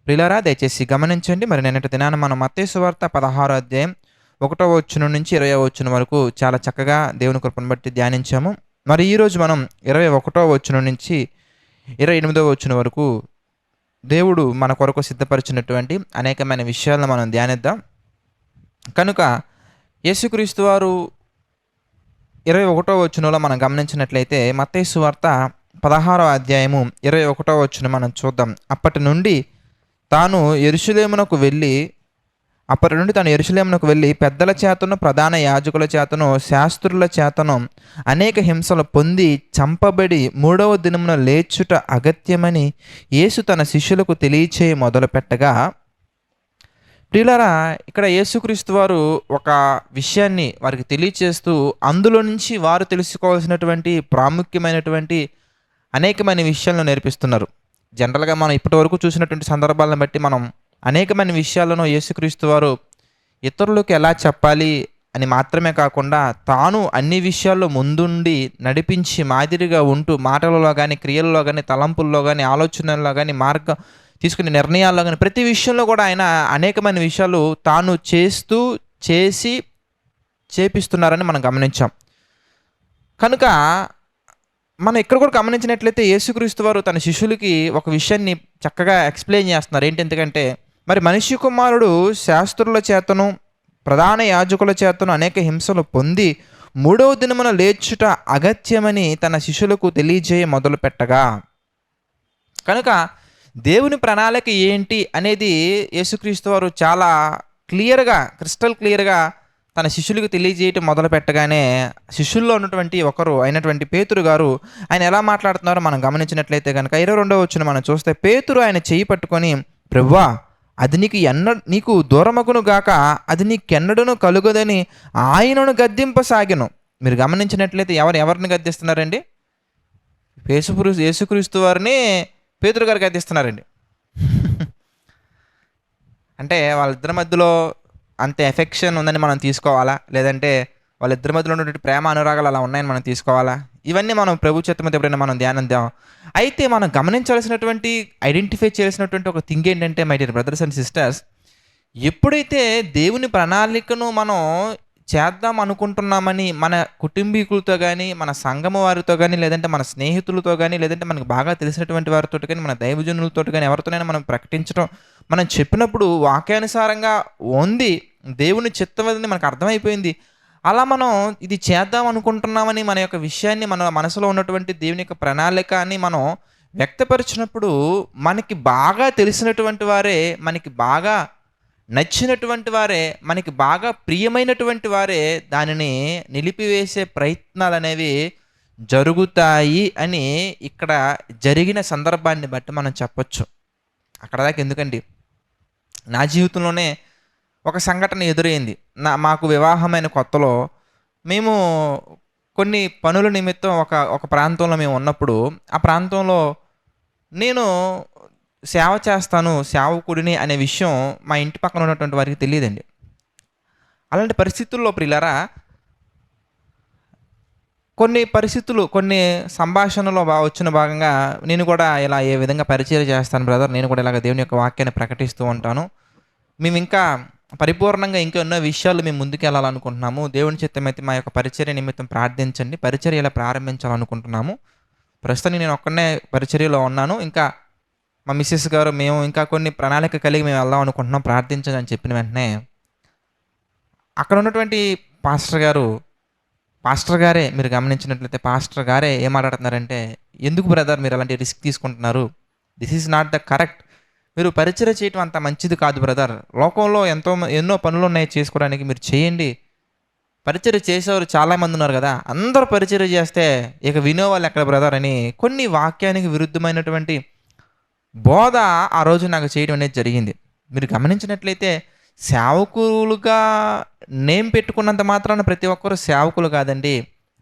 ప్రియులారా దయచేసి గమనించండి. మరి నిన్నటి దినాన మనం మత్తయి సువార్త 16 అధ్యాయం 1వ వచనం నుంచి 20వ వచనం వరకు చాలా చక్కగా దేవుని కృపను బట్టి ధ్యానించాము. మరి ఈరోజు మనం 21వ వచనం నుంచి 28వ వచనం వరకు దేవుడు మన కొరకు సిద్ధపరిచినటువంటి అనేకమైన విషయాలను మనం ధ్యానిద్దాం. కనుక యేసుక్రీస్తు వారు 21వ వచనంలో మనం గమనించినట్లయితే మత్తయి సువార్త 16వ అధ్యాయము 21వ వచనం మనం చూద్దాం. అప్పటి నుండి తాను యెరూషలేమునకు వెళ్ళి పెద్దల చేతను, ప్రధాన యాజకుల చేతను, శాస్త్రుల చేతను అనేక హింసలు పొంది చంపబడి 3వ దినమున లేచుట అగత్యమని యేసు తన శిష్యులకు తెలియచేయ మొదలుపెట్టగా, ప్రియులారా ఇక్కడ యేసుక్రీస్తు వారు ఒక విషయాన్ని వారికి తెలియచేస్తూ అందులో నుంచి వారు తెలుసుకోవాల్సినటువంటి ప్రాముఖ్యమైనటువంటి అనేకమైన విషయాలను నేర్పిస్తున్నారు. జనరల్‌గా మనం ఇప్పటివరకు చూసినటువంటి సందర్భాలను బట్టి మనం అనేకమైన విషయాలను యేసుక్రీస్తు వారు ఇతరులకు ఎలా చెప్పాలి అని మాత్రమే కాకుండా తాను అన్ని విషయాల్లో ముందుండి నడిపించి మాదిరిగా ఉంటూ మాటలలో గానీ, క్రియల్లో గానీ, తలంపుల్లో గానీ, ఆలోచనల్లో గానీ, మార్గం తీసుకునే నిర్ణయాల్లో గానీ ప్రతి విషయంలో కూడా ఆయన అనేకమైన విషయాలు తాను చేసి చేపిస్తున్నారని మనం గమనించాం. కనుక మనం ఇక్కడ కూడా గమనించినట్లయితే యేసుక్రీస్తు వారు తన శిష్యులకి ఒక విషయాన్ని చక్కగా ఎక్స్‌ప్లెయిన్ చేస్తున్నారు. ఎందుకంటే మరి మనిషి కుమారుడు శాస్త్రుల చేతను, ప్రధాన యాజకుల చేతను అనేక హింసలు పొంది 3వ దినమున లేచుట అగత్యమని తన శిష్యులకు తెలియజేయ మొదలుపెట్టగా, కనుక దేవుని ప్రణాళిక ఏంటి అనేది యేసుక్రీస్తు వారు చాలా క్రిస్టల్ క్లియర్‌గా తన శిష్యులకు తెలియజేయటం మొదలుపెట్టగానే శిష్యుల్లో ఉన్నటువంటి ఒకరు అయినటువంటి పేతురు గారు ఆయన ఎలా మాట్లాడుతున్నారో మనం గమనించినట్లయితే గనుక 22వ వచనం మనం చూస్తే, పేతురు ఆయన చెయ్యి పట్టుకొని, ప్రభువా, అది నీకు దూరమగును గాక, అది నీకెన్నడూను కలుగదని ఆయనను గద్దింపసాగెను. మీరు గమనించినట్లయితే ఎవరిని గద్దిస్తున్నారండి? యేసుక్రీస్తు వారిని పేతురు గారు గద్దిస్తున్నారండి. అంటే వాళ్ళిద్దరి మధ్యలో అంత ఎఫెక్షన్ ఉందని మనం తీసుకోవాలా? లేదంటే వాళ్ళిద్దరి మధ్యలో ఉన్నటువంటి ప్రేమ అనురాగాలు అలా ఉన్నాయని మనం తీసుకోవాలా? ఇవన్నీ మనం ప్రభు చిత్తం మీద ఎప్పుడైనా మనం ధ్యానిద్దాం. అయితే మనం గమనించాల్సినటువంటి, ఐడెంటిఫై చేయాల్సినటువంటి ఒక థింగ్ ఏంటంటే, my dear brothers and sisters, ఎప్పుడైతే దేవుని ప్రణాళికను మనం చేద్దాం అనుకుంటున్నామని మన కుటుంబీకులతో కానీ, మన సంఘము వారితో కానీ, లేదంటే మన స్నేహితులతో కానీ, లేదంటే మనకు బాగా తెలిసినటువంటి వారితో కానీ, మన దైవజనులతో కానీ ఎవరితోనైనా మనం ప్రకటించడం, మనం చెప్పినప్పుడు వాక్యానుసారంగా ఉంది, దేవుని చిత్తం అని మనకు అర్థమైపోయింది. అలా మనం ఇది చేద్దాం అనుకుంటున్నామని మన యొక్క విషయాన్ని, మన మనసులో ఉన్నటువంటి దేవుని యొక్క ప్రణాళిక అని మనం వ్యక్తపరిచినప్పుడు, మనకి బాగా తెలిసినటువంటి వారే, మనకి బాగా నచ్చినటువంటి వారే, మనకి బాగా ప్రియమైనటువంటి వారే దానిని నిలిపివేసే ప్రయత్నాలనేవి జరుగుతాయి అని ఇక్కడ జరిగిన సందర్భాన్ని బట్టి మనం చెప్పొచ్చు. అక్కడ దాకా ఎందుకండి, నా జీవితంలోనే ఒక సంఘటన ఎదురైంది. మాకు వివాహమైన కొత్తలో మేము కొన్ని పనుల నిమిత్తం ఒక ప్రాంతంలో మేము ఉన్నప్పుడు, ఆ ప్రాంతంలో నేను సేవ చేస్తాను, సేవకుడిని అనే విషయం మా ఇంటి పక్కన ఉన్నటువంటి వారికి తెలియదండి. అలాంటి పరిస్థితుల్లో ప్రియులారా, కొన్ని సంభాషణలో వచ్చిన భాగంగా నేను కూడా ఇలా ఏ విధంగా పరిచర్య చేస్తాను బ్రదర్, నేను కూడా ఇలాగ దేవుని యొక్క వాక్యాన్ని ప్రకటిస్తూ ఉంటాను, మేము ఇంకా పరిపూర్ణంగా ఇంకా ఎన్నో విషయాలు మేము ముందుకెళ్ళాలనుకుంటున్నాము, దేవుని చిత్తమైతే మా యొక్క పరిచర్య నిమిత్తం ప్రార్థించండి, పరిచర్య ఇలా ప్రారంభించాలనుకుంటున్నాము, ప్రస్తుతం నేను ఒక్కనే పరిచర్యలో ఉన్నాను, ఇంకా మా మిసెస్ గారు మేము ఇంకా కొన్ని ప్రణాళిక కలిగి మేము వెళ్దాం అనుకుంటున్నాం, ప్రార్థించండి అని చెప్పిన వెంటనే అక్కడ ఉన్నటువంటి పాస్టర్ గారే మీరు గమనించినట్లయితే పాస్టర్ గారే ఏం మాట్లాడుతున్నారంటే, ఎందుకు బ్రదర్ మీరు అలాంటి రిస్క్ తీసుకుంటున్నారు, this is not the correct, మీరు పరిచర్య చేయటం అంత మంచిది కాదు బ్రదర్, లోకంలో ఎన్నో పనులు ఉన్నాయి చేసుకోవడానికి, మీరు చేయండి, పరిచర్య చేసేవారు చాలామంది ఉన్నారు కదా, అందరూ పరిచర్య చేస్తే ఇక వినేవాళ్ళు ఎక్కడ బ్రదర్ అని కొన్ని వాక్యానికి విరుద్ధమైనటువంటి బోధ ఆ రోజు నాకు చేయడం అనేది జరిగింది. మీరు గమనించినట్లయితే సేవకులుగా నేమ్ పెట్టుకున్నంత మాత్రాన ప్రతి ఒక్కరు సేవకులు కాదండి,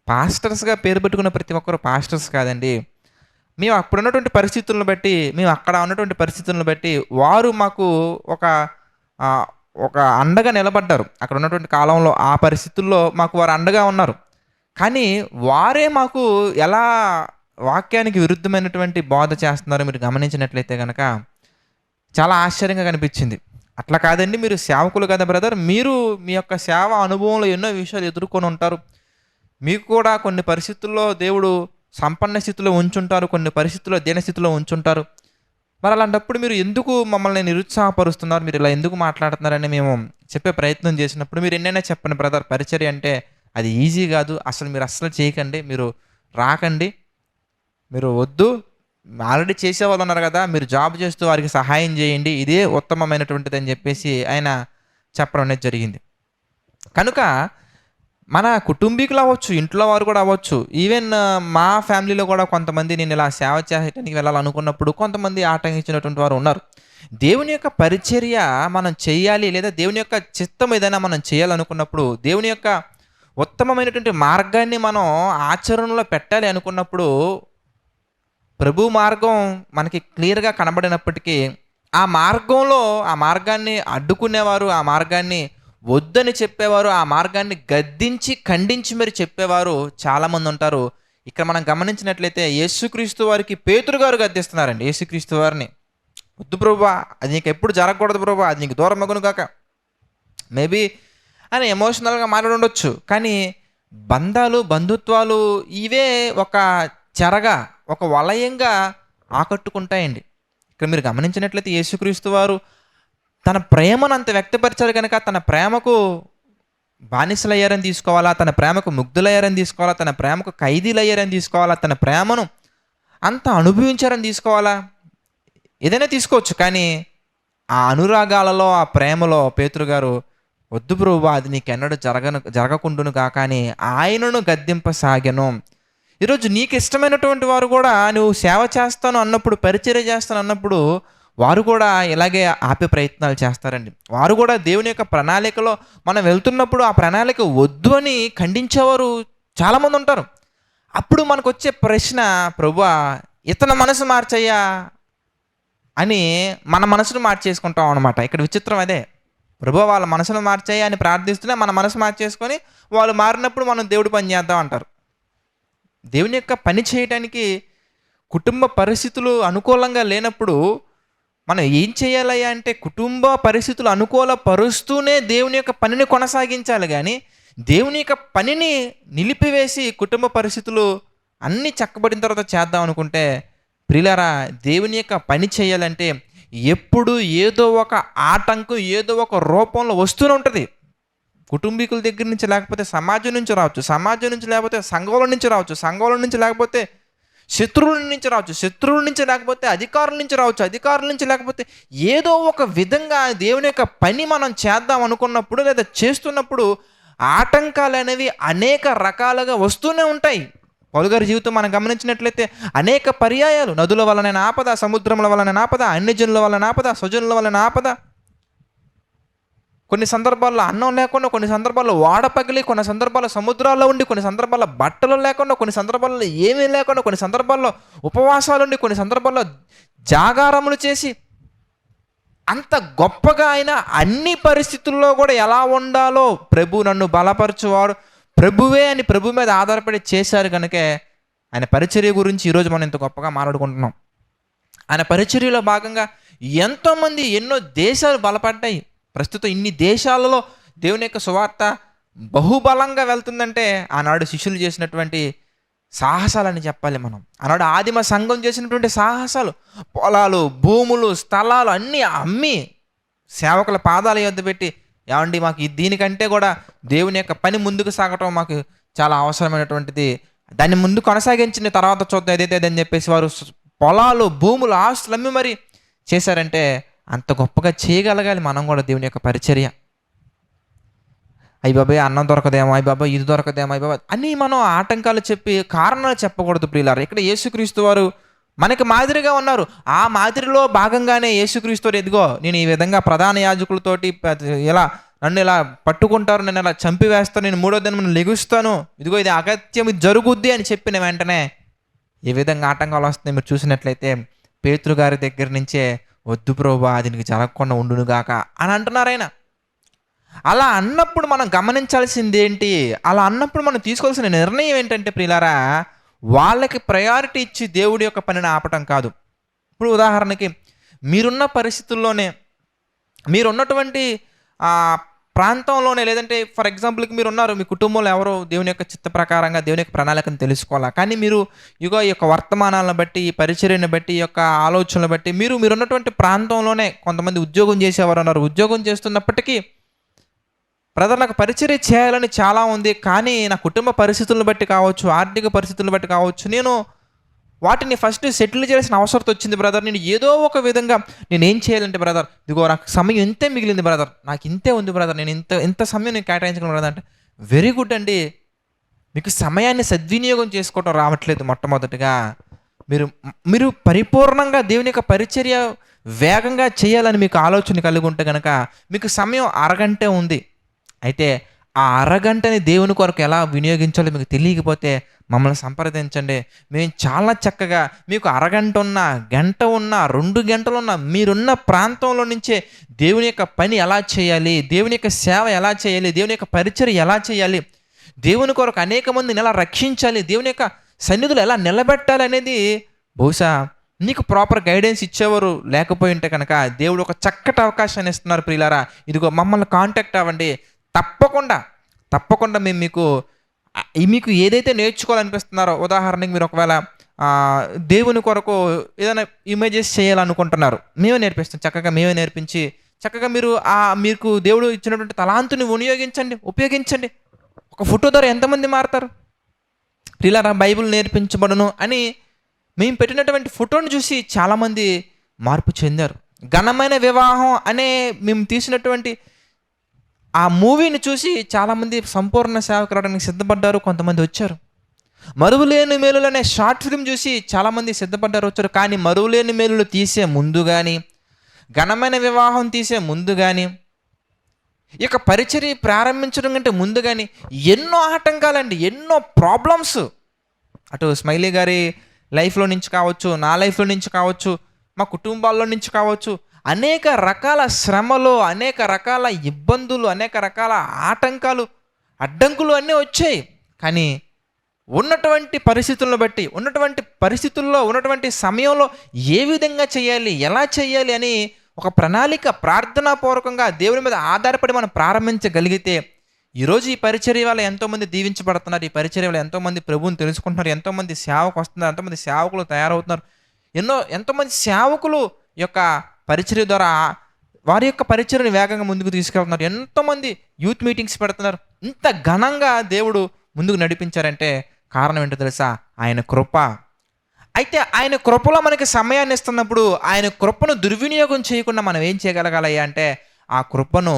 పాస్టర్స్గా పేరు పెట్టుకున్న ప్రతి ఒక్కరు పాస్టర్స్ కాదండి. మేము అప్పుడున్నటువంటి పరిస్థితులను బట్టి, మేము అక్కడ ఉన్నటువంటి పరిస్థితులను బట్టి వారు మాకు ఒక అండగా నిలబడ్డారు. అక్కడ ఉన్నటువంటి కాలంలో ఆ పరిస్థితుల్లో మాకు వారు అండగా ఉన్నారు. కానీ వారే మాకు ఎలా వాక్యానికి విరుద్ధమైనటువంటి బోధ చేస్తున్నారో మీరు గమనించినట్లయితే కనుక చాలా ఆశ్చర్యంగా కనిపించింది. అట్లా కాదండి, మీరు సేవకులు కదా బ్రదర్, మీరు మీ యొక్క సేవ అనుభవంలో ఎన్నో విషయాలు ఎదుర్కొని ఉంటారు. మీకు కూడా కొన్ని పరిస్థితుల్లో దేవుడు సంపన్న స్థితిలో ఉంచుంటారు, కొన్ని పరిస్థితుల్లో దీనస్థితిలో ఉంచుంటారు. మరి అలాంటప్పుడు మీరు ఎందుకు మమ్మల్ని నిరుత్సాహపరుస్తున్నారు, మీరు ఇలా ఎందుకు మాట్లాడుతున్నారని మేము చెప్పే ప్రయత్నం చేసినప్పుడు, మీరు ఎన్నైనా చెప్పండి బ్రదర్, పరిచర్య అంటే అది ఈజీ కాదు, అసలు మీరు అస్సలు చేయకండి, మీరు రాకండి, మీరు వద్దు, ఆల్రెడీ చేసేవాళ్ళు ఉన్నారు కదా, మీరు జాబ్ చేస్తూ వారికి సహాయం చేయండి, ఇదే ఉత్తమమైనటువంటిది అని చెప్పేసి ఆయన చెప్పడం అనేది జరిగింది. కనుక మన కుటుంబీకులు అవ్వచ్చు, ఇంట్లో వారు కూడా అవ్వచ్చు, ఈవెన్ మా ఫ్యామిలీలో కూడా కొంతమంది నేను ఇలా సేవ చేయడానికి వెళ్ళాలనుకున్నప్పుడు కొంతమంది ఆటంకించినటువంటి వారు ఉన్నారు. దేవుని యొక్క పరిచర్య మనం చేయాలి, లేదా దేవుని యొక్క చిత్తం ఏదైనా మనం చేయాలనుకున్నప్పుడు, దేవుని యొక్క ఉత్తమమైనటువంటి మార్గాన్ని మనం ఆచరణలో పెట్టాలి అనుకున్నప్పుడు, ప్రభు మార్గం మనకి క్లియర్‌గా కనబడినప్పటికీ, ఆ మార్గంలో ఆ మార్గాన్ని అడ్డుకునేవారు, ఆ మార్గాన్ని వద్దని చెప్పేవారు, ఆ మార్గాన్ని గద్దించి, ఖండించి మరి చెప్పేవారు చాలామంది ఉంటారు. ఇక్కడ మనం గమనించినట్లయితే యేసుక్రీస్తు వారికి పేతురు గారు గద్దిస్తున్నారండి యేసుక్రీస్తు వారిని. "వద్దు ప్రభువా, అది నీకు ఎప్పుడు జరగకూడదు ప్రభువా, అది నీకు దూరం మగును గాక." మేబీ ఆయన ఎమోషనల్‌గా మాట్లాడి ఉండొచ్చు. కానీ బంధాలు, బంధుత్వాలు ఇవే ఒక చెరగా, ఒక వలయంగా ఆకట్టుకుంటాయండి. ఇక్కడ మీరు గమనించినట్లయితే యేసుక్రీస్తు వారు తన ప్రేమను అంత వ్యక్తపరిచారు కనుక, తన ప్రేమకు బానిసలయ్యారని తీసుకోవాలా, తన ప్రేమకు ముగ్ధులయ్యారని తీసుకోవాలా, తన ప్రేమకు ఖైదీలయ్యారని తీసుకోవాలా, తన ప్రేమను అంత అనుభవించారని తీసుకోవాలా, ఏదైనా తీసుకోవచ్చు. కానీ ఆ అనురాగాలలో, ఆ ప్రేమలో పేతురు గారు, "వద్దు ప్రభువా, అది నీకెన్నడూ జరగకుండును గాక" అని ఆయనను గద్దింపసాగెను. ఈరోజు నీకు ఇష్టమైనటువంటి వారు కూడా నువ్వు సేవ చేస్తాను అన్నప్పుడు, పరిచర్య చేస్తాను అన్నప్పుడు, వారు కూడా ఇలాగే ఆపే ప్రయత్నాలు చేస్తారండి. వారు కూడా దేవుని యొక్క ప్రణాళికలో మనం వెళ్తున్నప్పుడు ఆ ప్రణాళిక వద్దు అని ఖండించేవారు చాలామంది ఉంటారు. అప్పుడు మనకొచ్చే ప్రశ్న, ప్రభువా ఇతని మనసు మార్చయ్యా అని మన మనసును మార్చేసుకుంటాం అనమాట. ఇక్కడ విచిత్రం అదే. ప్రభువా వాళ్ళ మనసును మార్చాయి అని ప్రార్థిస్తూనే మన మనసు మార్చేసుకొని, వాళ్ళు మారినప్పుడు మనం దేవుడి పని చేద్దాం అంటారు. దేవుని యొక్క పని చేయటానికి కుటుంబ పరిస్థితులు అనుకూలంగా లేనప్పుడు మనం ఏం చేయాలయ్యా అంటే, కుటుంబ పరిస్థితులు అనుకూల పరుస్తూనే దేవుని యొక్క పనిని కొనసాగించాలి కానీ, దేవుని యొక్క పనిని నిలిపివేసి కుటుంబ పరిస్థితులు అన్నీ చక్కబడిన తర్వాత చేద్దాం అనుకుంటే, ప్రియులారా, దేవుని యొక్క పని చేయాలంటే ఎప్పుడు ఏదో ఒక ఆటంకం ఏదో ఒక రూపంలో వస్తూనే ఉంటుంది. కుటుంబీకుల దగ్గర నుంచి, లేకపోతే సమాజం నుంచి రావచ్చు, సమాజం నుంచి లేకపోతే సంఘంలో నుంచి రావచ్చు, సంఘంలో నుంచి లేకపోతే శత్రువుల నుంచి రావచ్చు, శత్రువుల నుంచి లేకపోతే అధికారుల నుంచి రావచ్చు, అధికారుల నుంచి లేకపోతే ఏదో ఒక విధంగా దేవుని యొక్క పని మనం చేద్దాం అనుకున్నప్పుడు, లేదా చేస్తున్నప్పుడు ఆటంకాలు అనేవి అనేక రకాలుగా వస్తూనే ఉంటాయి. పౌలు గారి జీవితం మనం గమనించినట్లయితే అనేక పర్యాయాలు, నదుల వలన ఆపద, సముద్రముల వలన ఆపద, అన్యజనుల వలన ఆపద, స్వజనుల వలన ఆపద, కొన్ని సందర్భాల్లో అన్నం లేకుండా, కొన్ని సందర్భాల్లో వాడ పగిలి, కొన్ని సందర్భాల్లో సముద్రాల్లో ఉండి, కొన్ని సందర్భాల్లో బట్టలు లేకుండా, కొన్ని సందర్భాల్లో ఏమీ లేకుండా, కొన్ని సందర్భాల్లో ఉపవాసాలు ఉండి, కొన్ని సందర్భాల్లో జాగారములు చేసి, అంత గొప్పగా ఆయన అన్ని పరిస్థితుల్లో కూడా ఎలా ఉండాలో ప్రభు నన్ను బలపరచువాడు ప్రభువే అని ప్రభు మీద ఆధారపడి చేశారు కనుకే ఆయన పరిచర్య గురించి ఈరోజు మనం ఇంత గొప్పగా మాట్లాడుకుంటున్నాం. ఆయన పరిచర్యలో భాగంగా ఎంతోమంది, ఎన్నో దేశాలు బలపడ్డాయి. ప్రస్తుతం ఇన్ని దేశాలలో దేవుని యొక్క సువార్త బహుబలంగా వెళ్తుందంటే ఆనాడు శిష్యులు చేసినటువంటి సాహసాలని చెప్పాలి మనం. ఆనాడు ఆదిమ సంఘం చేసినటువంటి సాహసాలు, పొలాలు, భూములు, స్థలాలు అన్నీ అమ్మి సేవకుల పాదాల యొద్ద పెట్టి, ఏమండి మాకు దీనికంటే కూడా దేవుని యొక్క పని ముందుకు సాగటం మాకు చాలా అవసరమైనటువంటిది, దాన్ని ముందు కొనసాగించిన తర్వాత చూద్దాం ఏదైతే అని చెప్పేసి వారు పొలాలు, భూములు, ఆస్తులు అమ్మి మరి చేశారంటే అంత గొప్పగా చేయగలగాలి మనం కూడా దేవుని యొక్క పరిచర్య. అయ్య బాబాయ్ అన్నం దొరకదేమో, అయ్య బాబాయ్ ఇది దొరకదేమో, అయ్య బాబాయ్ అని మనం ఆటంకాలు చెప్పి కారణాలు చెప్పకూడదు ప్రియులారా. ఇక్కడ యేసుక్రీస్తు వారు మనకి మాదిరిగా ఉన్నారు. ఆ మాదిరిలో భాగంగానే యేసుక్రీస్తు వారు, ఎదిగో నేను ఈ విధంగా ప్రధాన యాజకులతోటి ఇలా నన్ను ఇలా పట్టుకుంటారు, నేను ఇలా చంపివేస్తాను, నేను మూడో దినం లెగుస్తాను, ఇదిగో ఇది అగత్యం, ఇది జరుగుద్ది అని చెప్పిన వెంటనే ఏ విధంగా ఆటంకాలు వస్తున్నాయి మీరు చూసినట్లయితే, పేతురు గారి దగ్గర నుంచే వద్దు ప్రభువా అది నీకు జరగకుండా ఉండునుగాక అని అంటున్నారు ఆయన. అలా అన్నప్పుడు మనం గమనించాల్సింది ఏంటి, అలా అన్నప్పుడు మనం తీసుకోవాల్సిన నిర్ణయం ఏంటంటే ప్రియులారా, వాళ్ళకి ప్రయారిటీ ఇచ్చి దేవుడి యొక్క పనిని ఆపటం కాదు. ఇప్పుడు ఉదాహరణకి మీరున్న పరిస్థితుల్లోనే, మీరున్నటువంటి ప్రాంతంలోనే, లేదంటే ఫర్ ఎగ్జాంపుల్‌కి మీరున్నారు. మీ కుటుంబంలో ఎవరో దేవుని యొక్క చిత్త ప్రకారంగా దేవుని యొక్క ప్రణాళికను తెలుసుకోవాలా. కానీ మీరు ఇగో ఈ యొక్క వర్తమానాలను బట్టి, ఈ పరిచర్యను బట్టి, ఈ యొక్క ఆలోచనలు బట్టి మీరున్నటువంటి ప్రాంతంలోనే కొంతమంది ఉద్యోగం చేసేవారున్నారు. ఉద్యోగం చేస్తున్నప్పటికీ బ్రదర్ నాకు పరిచర్య చేయాలని చాలా ఉంది. కానీ నా కుటుంబ పరిస్థితులను బట్టి కావచ్చు, ఆర్థిక పరిస్థితులను బట్టి కావచ్చు, నేను వాటిని ఫస్ట్ సెటిల్ చేయాల్సిన అవసరం వచ్చింది బ్రదర్. నేను ఏదో ఒక విధంగా నేనేం చేయాలంటే బ్రదర్, ఇదిగో నాకు సమయం ఇంతే మిగిలింది బ్రదర్, నాకు ఇంతే ఉంది బ్రదర్, నేను ఇంత సమయం నేను కేటాయించగలను బ్రదర్ అంటే, వెరీ గుడ్ అండి. మీకు సమయాన్ని సద్వినియోగం చేసుకోవటం రావట్లేదు. మొట్టమొదటిగా మీరు పరిపూర్ణంగా దేవుని యొక్క పరిచర్య వేగంగా చేయాలని మీకు ఆలోచన కలిగి ఉంటే కనుక మీకు సమయం అరగంటే ఉంది. అయితే ఆ అరగంటని దేవుని కొరకు ఎలా వినియోగించాలో మీకు తెలియకపోతే మమ్మల్ని సంప్రదించండి. మేము చాలా చక్కగా మీకు అరగంట ఉన్నా, గంట ఉన్నా, 2 గంటలున్నా మీరున్న ప్రాంతంలో నుంచే దేవుని యొక్క పని ఎలా చేయాలి, దేవుని యొక్క సేవ ఎలా చేయాలి, దేవుని యొక్క పరిచర్య ఎలా చేయాలి, దేవుని కొరకు అనేక మందిని ఎలా రక్షించాలి, దేవుని యొక్క సన్నిధిలో ఎలా నిలబెట్టాలి అనేది బహుశా నీకు ప్రాపర్ గైడెన్స్ ఇచ్చేవారు లేకపోయి ఉంటే కనుక దేవుడు ఒక చక్కటి అవకాశాన్ని ఇస్తున్నారు. ప్రియులారా, ఇదిగో మమ్మల్ని కాంటాక్ట్ అవ్వండి. తప్పకుండా మేము మీకు ఏదైతే నేర్చుకోవాలనిపిస్తున్నారో, ఉదాహరణకి మీరు ఒకవేళ దేవుని కొరకు ఏదైనా ఇమేజెస్ చేయాలనుకుంటున్నారు, మేమే నేర్పిస్తాం. చక్కగా మేమే నేర్పించి చక్కగా మీకు దేవుడు ఇచ్చినటువంటి తలాంతుని ఉపయోగించండి. ఒక ఫోటో ద్వారా ఎంతమంది మారుతారు ప్రియులారా. బైబిల్ నేర్పించబడును అని మేము పెట్టినటువంటి ఫోటోని చూసి చాలామంది మార్పు చెందారు. ఘనమైన వివాహం అనే మేము తీసినటువంటి ఆ మూవీని చూసి చాలామంది సంపూర్ణ సేవకు రావడానికి సిద్ధపడ్డారు, కొంతమంది వచ్చారు. మరువులేని మేలులు అనే షార్ట్ ఫిల్మ్ చూసి చాలామంది సిద్ధపడ్డారు, వచ్చారు. కానీ మరువులేని మేలులు తీసే ముందు కానీ, ఘనమైన వివాహం తీసే ముందు కానీ, ఇక పరిచర్య ప్రారంభించడం కంటే ముందు కానీ ఎన్నో ఆటంకాలండి, ఎన్నో ప్రాబ్లమ్స్. అటు స్మైలీ గారి లైఫ్లో నుంచి కావచ్చు, నా లైఫ్లో నుంచి కావచ్చు, మా కుటుంబాల్లో నుంచి కావచ్చు, అనేక రకాల శ్రమలు, అనేక రకాల ఇబ్బందులు, అనేక రకాల ఆటంకాలు, అడ్డంకులు అన్నీ వచ్చాయి. కానీ ఉన్నటువంటి పరిస్థితుల్లో ఉన్నటువంటి సమయంలో ఏ విధంగా చేయాలి, ఎలా చేయాలి అని ఒక ప్రణాళిక ప్రార్థనాపూర్వకంగా దేవుని మీద ఆధారపడి మనం ప్రారంభించగలిగితే ఈరోజు ఈ పరిచర్య వల్ల ఎంతోమంది దీవించబడుతున్నారు. ఈ పరిచర్య వల్ల ఎంతోమంది ప్రభువుని తెలుసుకుంటున్నారు, ఎంతోమంది సేవకు వస్తున్నారు, ఎంతోమంది సేవకులు తయారవుతున్నారు. ఎంతోమంది సేవకులు యొక్క పరిచర్య ద్వారా వారి యొక్క పరిచర్యను వేగంగా ముందుకు తీసుకెళ్తున్నారు. ఎంతోమంది యూత్ మీటింగ్స్ పెడుతున్నారు. ఇంత ఘనంగా దేవుడు ముందుకు నడిపించారంటే కారణం ఏంటో తెలుసా? ఆయన కృప. అయితే ఆయన కృపలో మనకి సమయాన్ని ఇస్తున్నప్పుడు ఆయన కృపను దుర్వినియోగం చేయకుండా మనం ఏం చేయగలగాలయ్యా అంటే, ఆ కృపను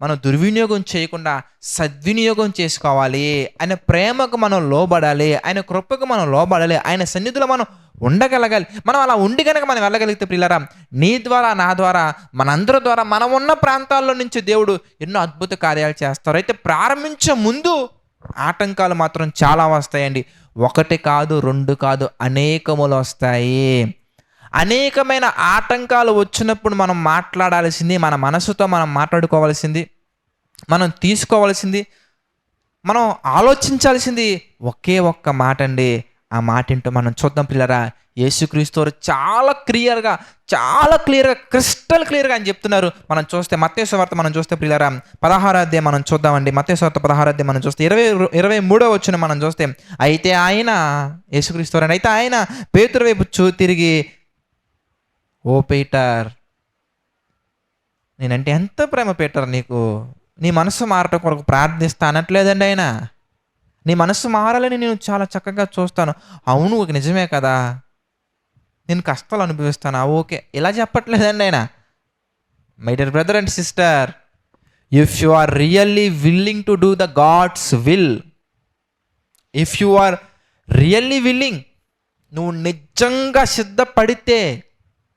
మనం దుర్వినియోగం చేయకుండా సద్వినియోగం చేసుకోవాలి. ఆయన ప్రేమకు మనం లోబడాలి, ఆయన కృపకు మనం లోబడాలి, ఆయన సన్నిధిలో మనం ఉండగలగాలి. మనం అలా ఉండి కనుక మనం వెళ్ళగలిగితే ప్రియులారా, నీ ద్వారా, నా ద్వారా, మనందరి ద్వారా మనం ఉన్న ప్రాంతాల్లో నుంచి దేవుడు ఎన్నో అద్భుత కార్యాలు చేస్తారు. అయితే ప్రారంభించే ముందు ఆటంకాలు మాత్రం చాలా వస్తాయండి. 1 కాదు, 2 కాదు, అనేకములు వస్తాయి. అనేకమైన ఆటంకాలు వచ్చినప్పుడు మనం మాట్లాడాల్సింది, మన మనసుతో మనం మాట్లాడుకోవాల్సింది, మనం తీసుకోవాల్సింది, మనం ఆలోచించాల్సింది ఒకే ఒక్క మాట అండి. ఆ మాట ఏంటో మనం చూద్దాం ప్రియులారా. యేసుక్రీస్తు చాలా క్లియర్గా క్రిస్టల్ క్లియర్గా అని చెప్తున్నారు. మనం చూస్తే మత్తయి సువార్త మనం చూస్తే ప్రియులారా 16వ అధ్యాయం మనం చూద్దామండి. మత్తయి సువార్త 16వ అధ్యాయం మనం చూస్తే 23వ వచనం మనం చూస్తే, అయితే ఆయన యేసుక్రీస్తు అయితే ఆయన పేతురు వైపు తిరిగి, ఓ పీటర్, నేనంటే ఎంత ప్రేమ పీటర్ నీకు, నీ మనసు మారటం కొరకు ప్రార్థిస్తా అనట్లేదండి ఆయన. నీ మనసు మారాలని నేను చాలా చక్కగా చూస్తాను. అవును, నిజమే కదా, నేను కష్టాలు అనుభవిస్తాను, ఓకే, ఇలా చెప్పట్లేదండి ఆయన. My dear brother and sister, if you are really willing to do the God's will, if you are really willing, నువ్వు నిజంగా సిద్ధపడితే,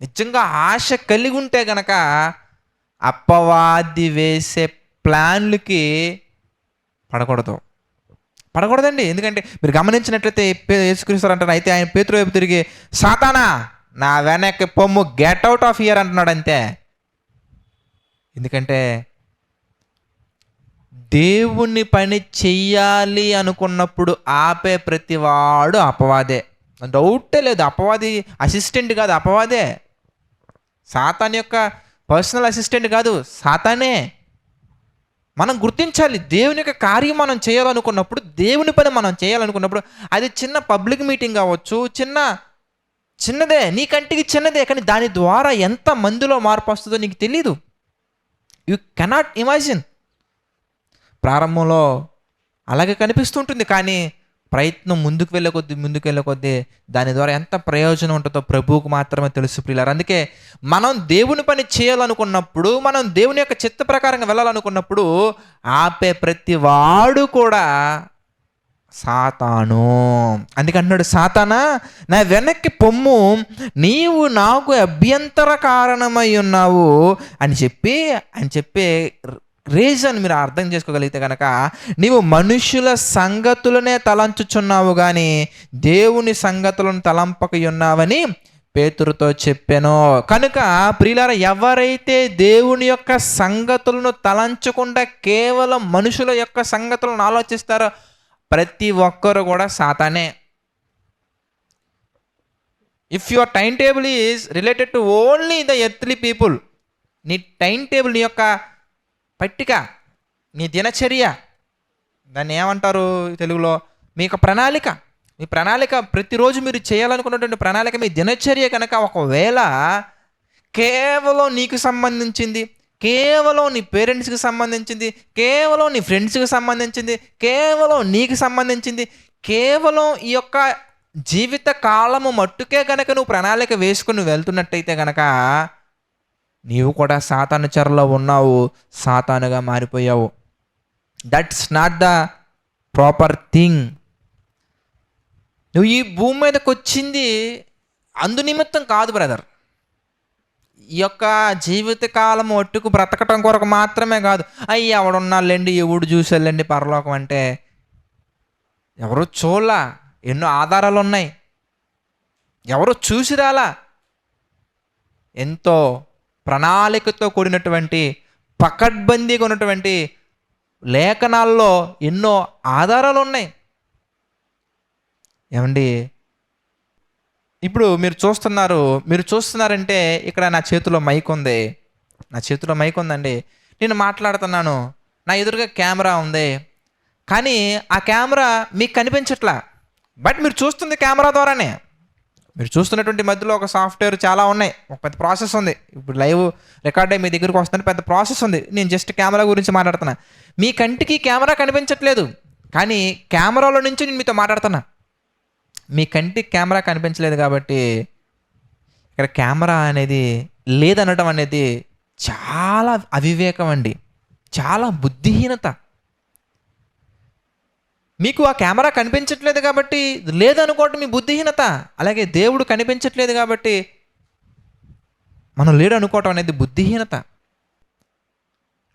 నిజంగా ఆశ కలిగి ఉంటే గనక అపవాది వేసే ప్లాన్లకి పడకూడదండి. ఎందుకంటే మీరు గమనించినట్లయితే యేసుక్రీస్తు అంటారు, అయితే ఆయన పేతురు వైపు తిరిగి, సాతానా నా వెనక్కి పొమ్ము, గెట్ అవుట్ ఆఫ్ హియర్ అంటున్నాడు అంతే. ఎందుకంటే దేవుని పని చెయ్యాలి అనుకున్నప్పుడు ఆపే ప్రతివాడు అపవాదే, డౌటే లేదు. అపవాది అసిస్టెంట్ కాదు, అపవాదే. సాతాను యొక్క పర్సనల్ అసిస్టెంట్ కాదు, సాతానే. మనం గుర్తించాలి, దేవుని యొక్క కార్యం మనం చేయాలనుకున్నప్పుడు, దేవుని పని మనం చేయాలనుకున్నప్పుడు, అది చిన్న పబ్లిక్ మీటింగ్ కావచ్చు, చిన్నదే, నీ కంటికి చిన్నదే, కానీ దాని ద్వారా ఎంత మందిలో మార్పు వస్తుందో నీకు తెలీదు. You cannot imagine. ప్రారంభంలో అలాగే కనిపిస్తుంటుంది, కానీ ప్రయత్నం ముందుకు వెళ్ళే కొద్దీ దాని ద్వారా ఎంత ప్రయోజనం ఉంటుందో ప్రభువుకు మాత్రమే తెలుసు ప్రియులారా. అందుకే మనం దేవుని పని చేయాలనుకున్నప్పుడు, మనం దేవుని యొక్క చిత్త ప్రకారంగా వెళ్ళాలనుకున్నప్పుడు ఆపే ప్రతి వాడు కూడా సాతాను. అందుకంటున్నాడు, సాతానా నా వెనక్కి పొమ్ము, నీవు నాకు అభ్యంతర కారణమై ఉన్నావు అని చెప్పే రీజన్ మీరు అర్థం చేసుకోగలిగితే కనుక, నీవు మనుషుల సంగతులనే తలంచుచున్నావు కానీ దేవుని సంగతులను తలంపక ఉన్నావని పేతురుతో చెప్పాను. కనుక ప్రియులారా, ఎవరైతే దేవుని యొక్క సంగతులను తలంచకుండా కేవలం మనుషుల యొక్క సంగతులను ఆలోచిస్తారో ప్రతి ఒక్కరు కూడా సాతానే. If your time table is related to only the earthly people, నీ టైం టేబుల్, నీ యొక్క పట్టిక, నీ దినచర్య, దాన్ని ఏమంటారు తెలుగులో, మీ ప్రణాళిక ప్రతిరోజు మీరు చేయాలనుకున్నటువంటి ప్రణాళిక, మీ దినచర్య కనుక ఒకవేళ కేవలం నీకు సంబంధించింది, కేవలం నీ పేరెంట్స్కి సంబంధించింది, కేవలం నీ ఫ్రెండ్స్కి సంబంధించింది, కేవలం నీకు సంబంధించింది, కేవలం ఈ యొక్క జీవిత కాలము మట్టుకే కనుక నువ్వు ప్రణాళిక వేసుకుని వెళ్తున్నట్టయితే కనుక నీవు కూడా సాతాను చెరలో ఉన్నావు, సాతానుగా మారిపోయావు. That's not the proper thing. నువ్వు ఈ భూమి మీదకి వచ్చింది అందు నిమిత్తం కాదు బ్రదర్. ఈ యొక్క జీవితకాలం ఒట్టుకు బ్రతకటం కొరకు మాత్రమే కాదు. ఎవడున్నాళ్ళండి, ఎవడు చూసేళ్ళండి పరలోకం అంటే, ఎవరు చూడలా, ఎన్నో ఆధారాలు ఉన్నాయి, ఎవరు చూసిరాలా. ఎంతో ప్రణాళికతో కూడినటువంటి పకడ్బందీగా ఉన్నటువంటి లేఖనాల్లో ఎన్నో ఆధారాలు ఉన్నాయి. ఏమండి, ఇప్పుడు మీరు చూస్తున్నారంటే ఇక్కడ నా చేతిలో మైక్ ఉందండి, నేను మాట్లాడుతున్నాను, నా ఎదురుగా కెమెరా ఉంది, కానీ ఆ కెమెరా మీకు కనిపించట్లా, బట్ మీరు చూస్తుంది కెమెరా ద్వారానే. మీరు చూస్తున్నటువంటి మధ్యలో ఒక సాఫ్ట్వేర్ చాలా ఉన్నాయి, ఒక పెద్ద ప్రాసెస్ ఉంది. ఇప్పుడు లైవ్ రికార్డ్ అయ్యి మీ దగ్గరికి వస్తుంటే పెద్ద ప్రాసెస్ ఉంది. నేను జస్ట్ కెమెరా గురించి మాట్లాడుతున్నా. మీ కంటికి కెమెరా కనిపించట్లేదు, కానీ కెమెరాలో నుంచి నేను మీతో మాట్లాడుతున్నా. మీ కంటికి కెమెరా కనిపించలేదు కాబట్టి ఇక్కడ కెమెరా అనేది లేదనడం అనేది చాలా అవివేకం అండి, చాలా బుద్ధిహీనత. మీకు ఆ కెమెరా కనిపించట్లేదు కాబట్టి లేదనుకోవటం మీ బుద్ధిహీనత. అలాగే దేవుడు కనిపించట్లేదు కాబట్టి మనం లేడు అనుకోవటం అనేది బుద్ధిహీనత.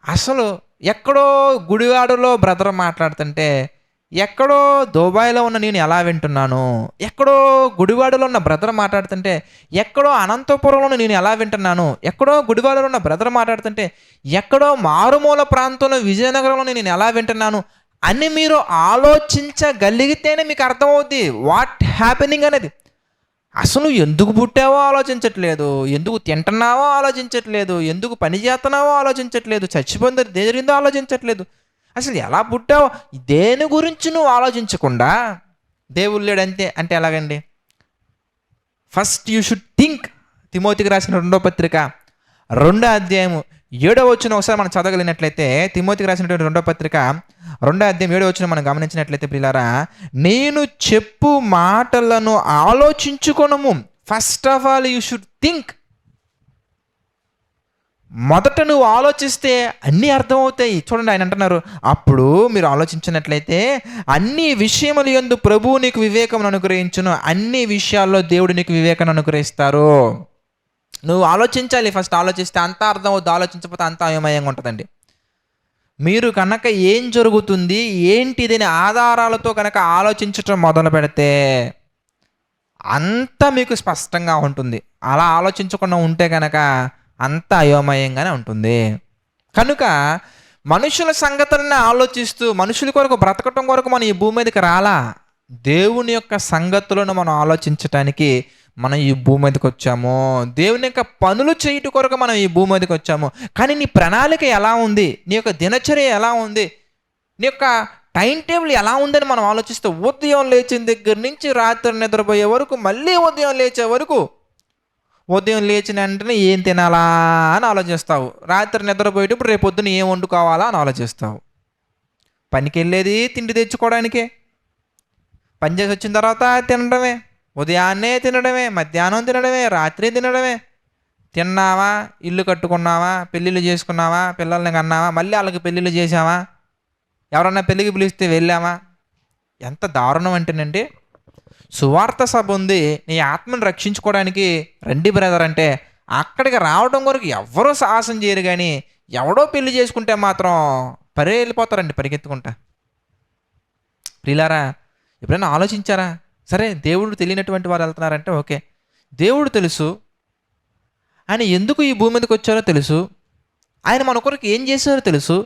అసలు ఎక్కడో గుడివాడలో బ్రదర్ మాట్లాడుతుంటే, ఎక్కడో దుబాయ్లో ఉన్న నేను ఎలా వింటున్నాను, ఎక్కడో గుడివాడలో ఉన్న బ్రదర్ మాట్లాడుతుంటే, ఎక్కడో అనంతపురంలో నేను ఎలా వింటున్నాను, ఎక్కడో గుడివాడలో ఉన్న బ్రదర్ మాట్లాడుతుంటే, ఎక్కడో మారుమూల ప్రాంతంలో విజయనగరంలో నేను ఎలా వింటున్నాను అని మీరు ఆలోచించగలిగితేనే మీకు అర్థమవుద్ది వాట్ హ్యాపెనింగ్ అనేది. అసలు ఎందుకు పుట్టావో ఆలోచించట్లేదు, ఎందుకు తింటున్నావో ఆలోచించట్లేదు, ఎందుకు పని చేస్తున్నావో ఆలోచించట్లేదు, చచ్చిపోయిందో జరిగిందో ఆలోచించట్లేదు, అసలు ఎలా పుట్టావో దేని గురించి నువ్వు ఆలోచించకుండా దేవుడు లేడంతే అంటే ఎలాగండి? First you should think. తిమోతికి రాసిన 2వ పత్రిక 2వ అధ్యాయము 7వ వచనం ఒకసారి మనం చదవగలిగినట్లయితే, తిమోతికి రాసినటువంటి 2వ పత్రిక 2వ అధ్యాయం 7వ వచనం మనం గమనించినట్లయితే ప్రియులారా, నేను చెప్పు మాటలను ఆలోచించుకొనుము. First of all you should think. మొదట నువ్వు ఆలోచిస్తే అన్నీ అర్థమవుతాయి. చూడండి, ఆయన అంటున్నారు, అప్పుడు మీరు ఆలోచించినట్లయితే అన్ని విషయములు యందు ప్రభువు నీకు వివేకం అనుగ్రహించును. అన్ని విషయాల్లో దేవుడు నీకు వివేకం అనుగ్రహిస్తారు. నువ్వు ఆలోచించాలి. ఫస్ట్ ఆలోచిస్తే అంతా అర్థమవుద్ది, ఆలోచించకపోతే అంతా అయోమయంగా ఉంటుందండి. మీరు కనుక ఏం జరుగుతుంది ఏంటిదని ఆధారాలతో కనుక ఆలోచించటం మొదలు పెడితే అంతా మీకు స్పష్టంగా ఉంటుంది. అలా ఆలోచించకుండా ఉంటే కనుక అంతా అయోమయంగానే ఉంటుంది. కనుక మనుషుల సంగతులను ఆలోచిస్తూ మనుషుల కొరకు బ్రతకటం కొరకు మనం ఈ భూమి మీదకి రాలా. దేవుని యొక్క సంగతులను మనం ఆలోచించటానికి మనం ఈ భూమి మీదకి వచ్చాము, దేవుని యొక్క పనులు చేయుట కొరకు మనం ఈ భూమి మీదకి వచ్చాము. కానీ నీ ప్రణాళిక ఎలా ఉంది, నీ యొక్క దినచర్య ఎలా ఉంది, నీ యొక్క టైం టేబుల్ ఎలా ఉందని మనం ఆలోచిస్తే, ఉదయం లేచిన దగ్గర నుంచి రాత్రి నిద్రపోయే వరకు, మళ్ళీ ఉదయం లేచే వరకు, ఉదయం లేచిన వెంటనే ఏం తినాలా అని ఆలోచిస్తావు, రాత్రి నిద్రపోయేటప్పుడు రేపు పొద్దున ఏం వండుకోవాలా అని ఆలోచిస్తావు. పనికి వెళ్ళేది తిండి తెచ్చుకోవడానికే, పని చేసి వచ్చిన తర్వాత తినడమే, ఉదయాన్నే తినడమే, మధ్యాహ్నం తినడమే, రాత్రి తినడమే. తిన్నావా, ఇల్లు కట్టుకున్నావా, పెళ్ళిళ్ళు చేసుకున్నావా, పిల్లల్ని కన్నావా, మళ్ళీ వాళ్ళకి పెళ్ళిళ్ళు చేసావా, ఎవరన్నా పెళ్ళికి పిలిస్తే వెళ్ళామా. ఎంత దారుణం అంటేనండి, సువార్త సభ ఉంది, నీ ఆత్మను రక్షించుకోవడానికి రండి బ్రదర్ అంటే అక్కడికి రావడం కొరకు ఎవరూ సాహసం చేయరు. కానీ ఎవడో పెళ్లి చేసుకుంటే మాత్రం వెళ్ళిపోతారండి పరిగెత్తుకుంటా. ప్రియులారా, ఎప్పుడైనా ఆలోచించారా? సరే, దేవుడు తెలియనటువంటి వారు వెళ్తున్నారంటే ఓకే, దేవుడు తెలుసు, ఆయన ఎందుకు ఈ భూమి మీదకి వచ్చారో తెలుసు, ఆయన మన కొరకు ఏం చేశారో తెలుసు,